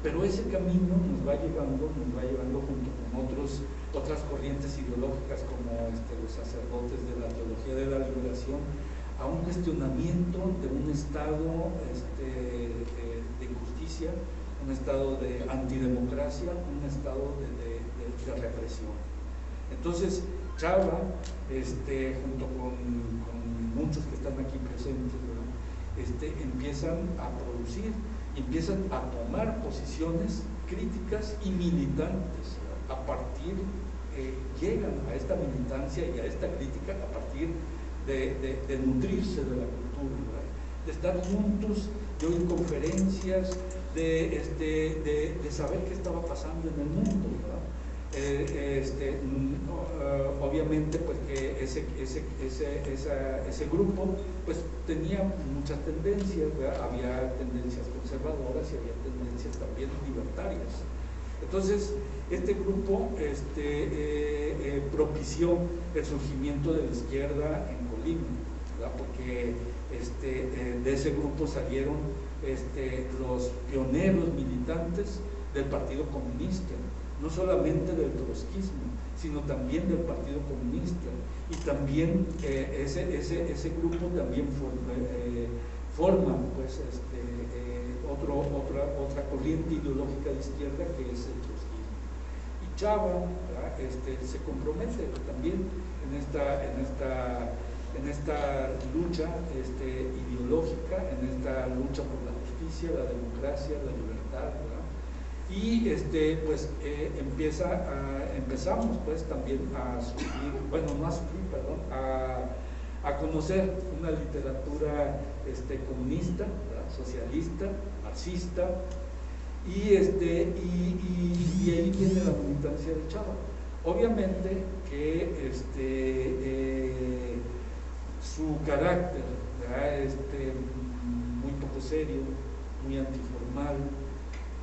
pero ese camino nos va llevando junto con otras corrientes ideológicas como los sacerdotes de la teología de la liberación, a un cuestionamiento de un estado de injusticia, un estado de antidemocracia, un estado de de represión. Entonces, Chava, junto con muchos que están aquí presentes, empiezan a producir, empiezan a tomar posiciones críticas y militantes, ¿verdad? A partir, llegan a esta militancia y a esta crítica a partir de nutrirse de la cultura, ¿verdad? De estar juntos, de oír conferencias, de saber qué estaba pasando en el mundo, ¿verdad? Obviamente pues que ese grupo pues tenía muchas tendencias, ¿verdad? Había tendencias conservadoras y había tendencias también libertarias. Entonces este grupo propició el surgimiento de la izquierda en Colima, ¿verdad? Porque de ese grupo salieron los pioneros militantes del Partido Comunista, no solamente del trotskismo, sino también del Partido Comunista, y también ese grupo también forma pues, otra corriente ideológica de izquierda que es el trotskismo. Y Chava se compromete también en esta lucha ideológica, en esta lucha por la justicia, la democracia, la libertad, ¿verdad? Y pues empezamos pues también a sufrir, bueno, no a sufrir, perdón, a conocer una literatura comunista, ¿verdad? Socialista, marxista, y ahí viene la militancia de Chava. Obviamente que su carácter, ¿verdad? Muy poco serio, muy antiformal,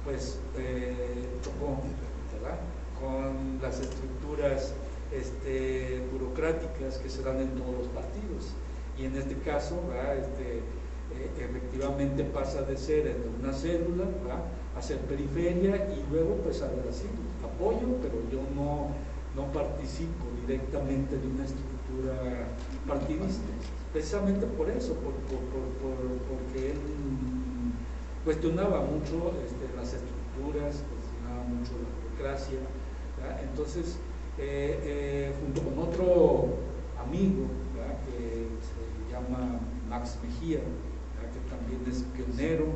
pues chocó, ¿verdad? Con las estructuras burocráticas que se dan en todos los partidos, y en este caso, ¿verdad? Efectivamente pasa de ser una célula, ¿verdad? A ser periferia, y luego pues a ver así, apoyo, pero yo no participo directamente de una estructura partidista, precisamente por eso, porque él cuestionaba mucho las estructuras, cuestionaba mucho la burocracia, ¿verdad? Entonces, junto con otro amigo, ¿verdad? Que se llama Max Mejía, ¿verdad? Que también es pionero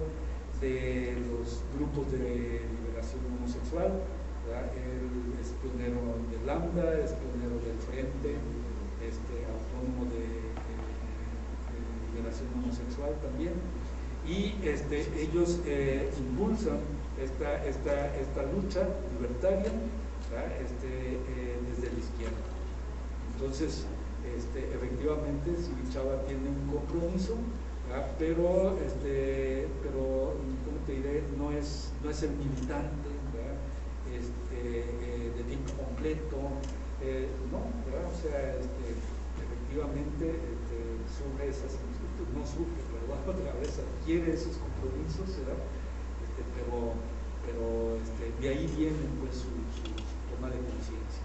de los grupos de liberación homosexual, ¿verdad? Él es pionero de Lambda, es pionero del Frente Autónomo de Liberación Homosexual también, y ellos impulsan esta lucha libertaria, ¿verdad? Desde la izquierda. Entonces, efectivamente, si Chava tiene un compromiso, ¿verdad? pero ¿cómo te diré? No es el militante, ¿verdad? De tiempo completo, no, ¿verdad? O sea, efectivamente sufre esas, no sufre, perdón, otra vez adquiere esos compromisos, ¿verdad? Pero de ahí viene pues su toma de conciencia.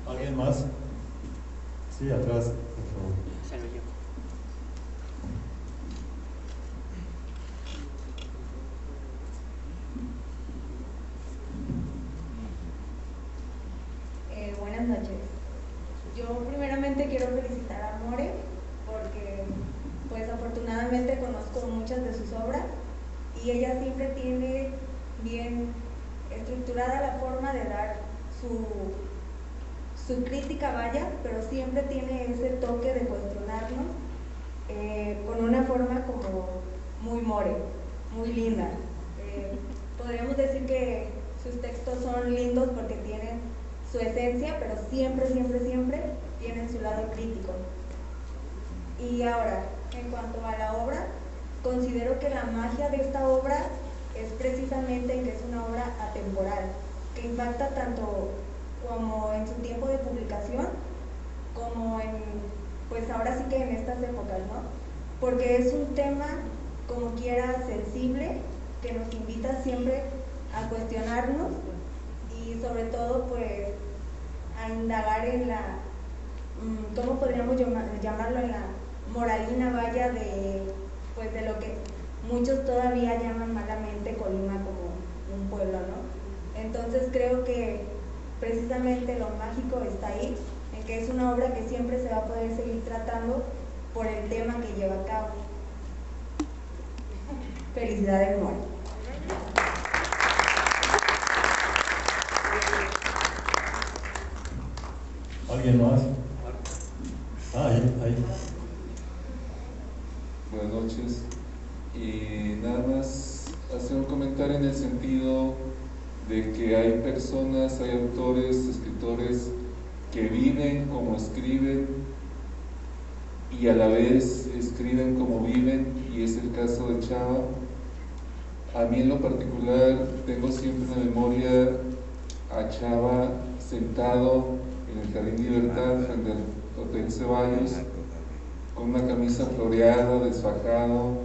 ¿Alguien más? Sí, atrás, por favor. Se lo llevo. Buenas noches. Yo primeramente quiero felicitar a More porque pues afortunadamente conozco muchas de sus obras y ella siempre tiene bien estructurada la forma de dar su crítica, vaya, pero siempre tiene ese toque de cuestionarnos con una forma como muy More, muy linda. Podríamos decir que sus textos son lindos porque tienen su esencia, pero siempre tienen su lado crítico. Y ahora, en cuanto a la obra, considero que la magia de esta obra es precisamente que es una obra atemporal, que impacta tanto como en su tiempo de publicación, como pues ahora sí que en estas épocas, ¿no? Porque es un tema, como quiera, sensible, que nos invita siempre a cuestionarnos y sobre todo pues a indagar en la, ¿cómo podríamos llamarlo? En la moralina, vaya, de lo que muchos todavía llaman malamente Colima como un pueblo, ¿no? Entonces creo que precisamente lo mágico está ahí, en que es una obra que siempre se va a poder seguir tratando por el tema que lleva a cabo. Felicidades, More. ¿Alguien más? Ahí. Buenas noches. Nada más hacer un comentario en el sentido de que hay personas, hay autores, escritores que viven como escriben y a la vez escriben como viven, y es el caso de Chava. A mí en lo particular tengo siempre en la memoria a Chava sentado en el Jardín Libertad frente al Hotel Ceballos con una camisa floreada, desfajado,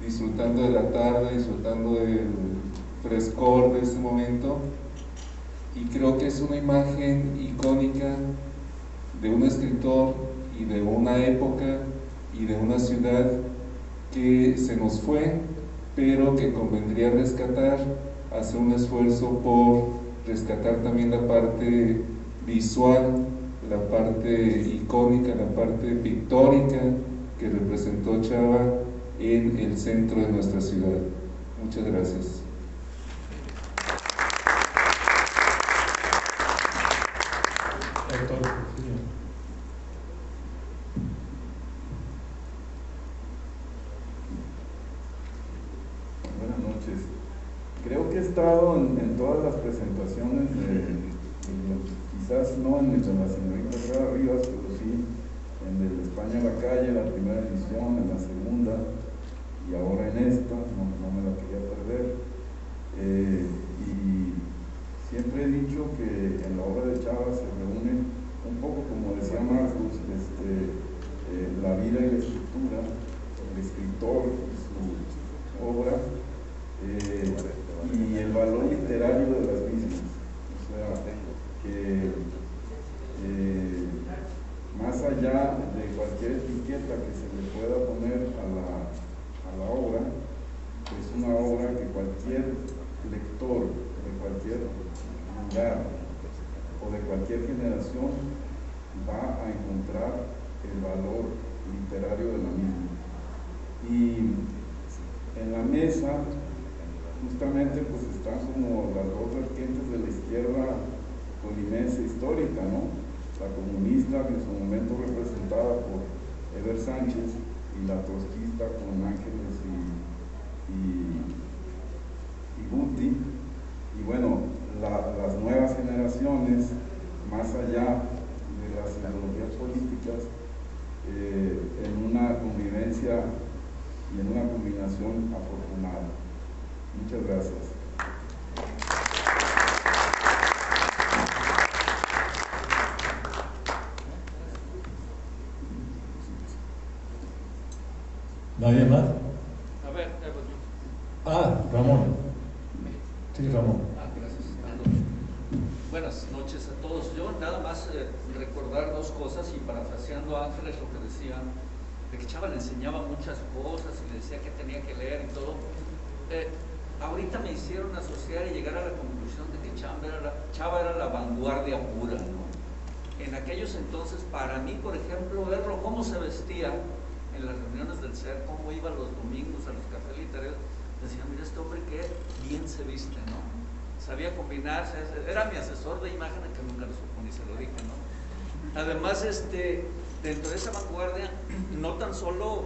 disfrutando de la tarde, disfrutando del frescor de ese momento, y creo que es una imagen icónica de un escritor y de una época y de una ciudad que se nos fue, pero que convendría rescatar, hacer un esfuerzo por rescatar también la parte visual, la parte icónica, la parte pictórica que representó Chava en el centro de nuestra ciudad. Muchas gracias. Buenas noches. Creo que he estado en todas las presentaciones quizás no en el de la señorita Herrera Rivas, pero sí en el de España a la calle, la primera edición, en la segunda y ahora en esta, no me la quería perder. Y siempre he dicho que en la obra de Chava se reúne un poco, como decía Marcos, la vida y la escritura, el escritor y su obra, y el valor literario de las mismas. O sea, que más allá de cualquier etiqueta que se le pueda poner a la obra, es una obra que cualquier lector de cualquier lugar o de cualquier generación va a encontrar el valor literario de la misma. Y en la mesa justamente pues están como las dos vertientes de la izquierda colimense histórica, ¿no? La comunista, en su momento representada por Eber Sánchez, y la trotskista con Ángeles y Guti. Y bueno, las nuevas generaciones, más allá de las ideologías políticas, en una convivencia y en una combinación afortunada. Muchas gracias. ¿Nadie más? A ver, Ramón. Sí, Ramón. Gracias. Buenas noches a todos. Yo nada más recordar dos cosas, y parafraseando a Ángeles lo que decía, de que Chava le enseñaba muchas cosas y le decía que tenía que leer y todo. Ahorita me hicieron asociar y llegar a la conclusión de que Chava era la vanguardia pura, ¿no? En aquellos entonces, para mí, por ejemplo, verlo cómo se vestía en las reuniones del SER, cómo iba los domingos a los cafés literarios, decía, mira, este hombre que bien se viste, ¿no? Sabía combinarse, era mi asesor de imagen, que nunca lo supo ni se lo dije, ¿no? Además, dentro de esa vanguardia, no tan solo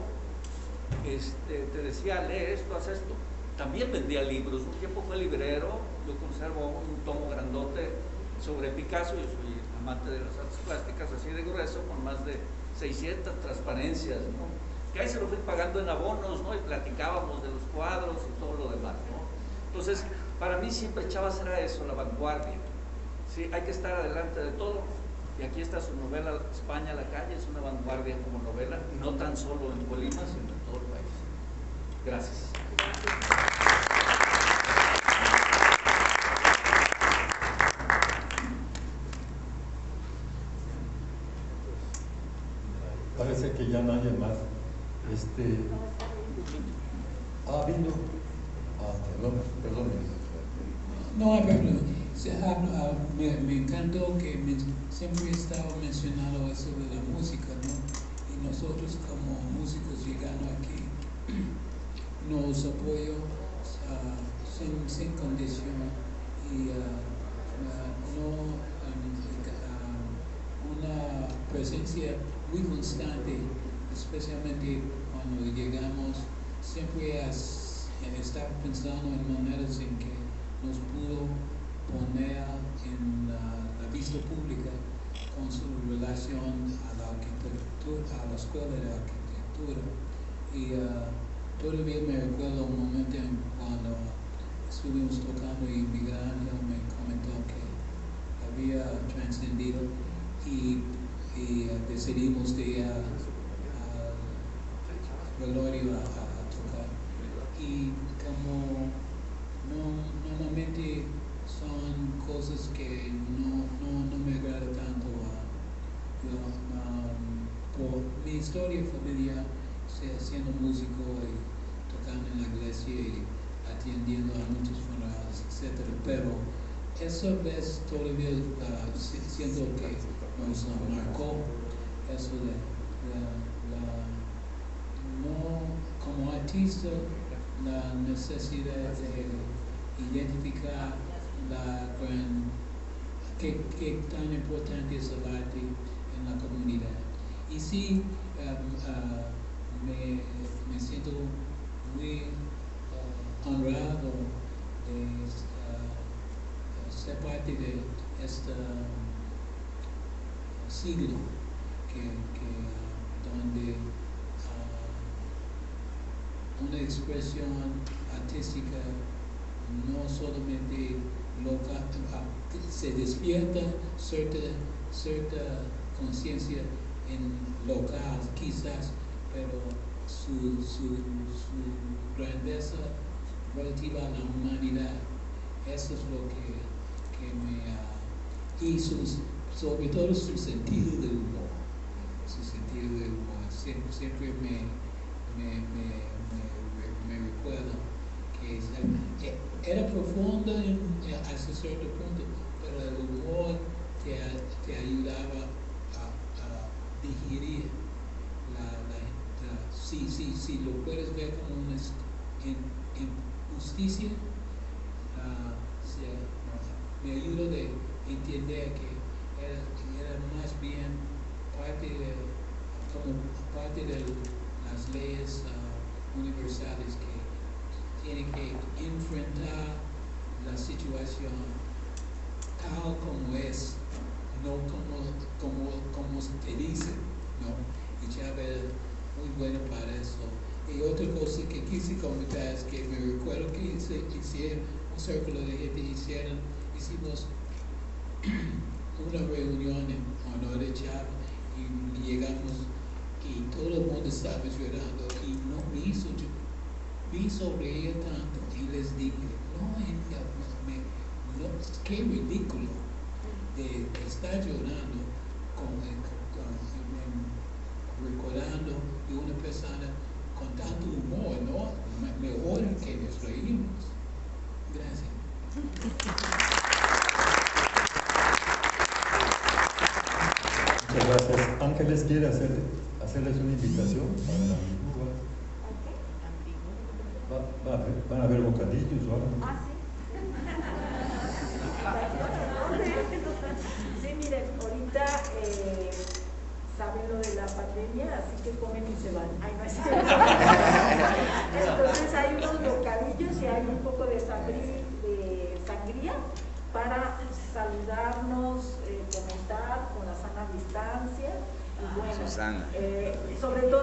te decía, lee esto, haz esto, también vendía libros. Un tiempo fue librero. Yo conservo un tomo grandote sobre Picasso. Yo soy amante de las artes plásticas, así de grueso, con más de 600 transparencias, ¿no? Que ahí se lo fui pagando en abonos, ¿no? Y platicábamos de los cuadros y todo lo demás, ¿no? Entonces, para mí siempre Chava era eso, la vanguardia. Sí, hay que estar adelante de todo. Y aquí está su novela España a la calle, es una vanguardia como novela, no tan solo en Colima, sino en todo el país. Gracias. Parece que ya nadie más. Vino. Perdón. No hay problema. Me encantó que siempre he estado mencionando eso de la música, ¿no? Y nosotros como músicos llegando aquí nos apoyo sin condición y una presencia muy constante, especialmente cuando llegamos, siempre estar pensando en maneras en que nos pudo poner en la vista pública con su relación a la arquitectura, a la escuela de arquitectura. Y todavía me recuerdo un momento cuando estuvimos tocando y Miguel Ángel me comentó que había trascendido y decidimos de ir a velorio a tocar. Y como normalmente son cosas que no me agrada tanto. Por mi historia familiar, siendo músico y tocando en la iglesia y atendiendo a muchos funerales, etc. Pero esa vez todavía siento que nos marcó eso de como artista, la necesidad de identificar qué tan importante es el arte en la comunidad. Y sí, me siento muy honrado de ser parte de este siglo donde una expresión artística no solamente local, se despierta cierta conciencia en local quizás, pero su grandeza relativa a la humanidad, eso es lo que me y sobre todo su sentido del humor, siempre me recuerdo que era profundo hasta cierto punto, pero el humor te ayudaba a digerir si lo puedes ver como una injusticia, me ayudó de entender que era más bien parte de las leyes universales que tienen que enfrentar la situación tal como es, no como te dice, ¿no? Y Chávez muy bueno para eso. Y otra cosa que quise comentar es que me recuerdo que hicieron un círculo de gente, hicimos una reunión en honor de Chávez y llegamos y todo el mundo estaba llorando y no me hizo reír tanto y les dije, qué ridículo de estar llorando recordando de una persona con tanto humor, ¿no? Mejor que nos reímos. Gracias. Muchas gracias. Ángeles quiere hacerles una invitación para la Antigua. Van a ver bocadillos o algo. Sí, miren, ahorita saben lo de la pandemia, así que comen y se van. Ay, no es cierto. Entonces hay unos bocadillos y hay un poco de sangría para saludarnos, comentar con la sana distancia. Y bueno, sobre todo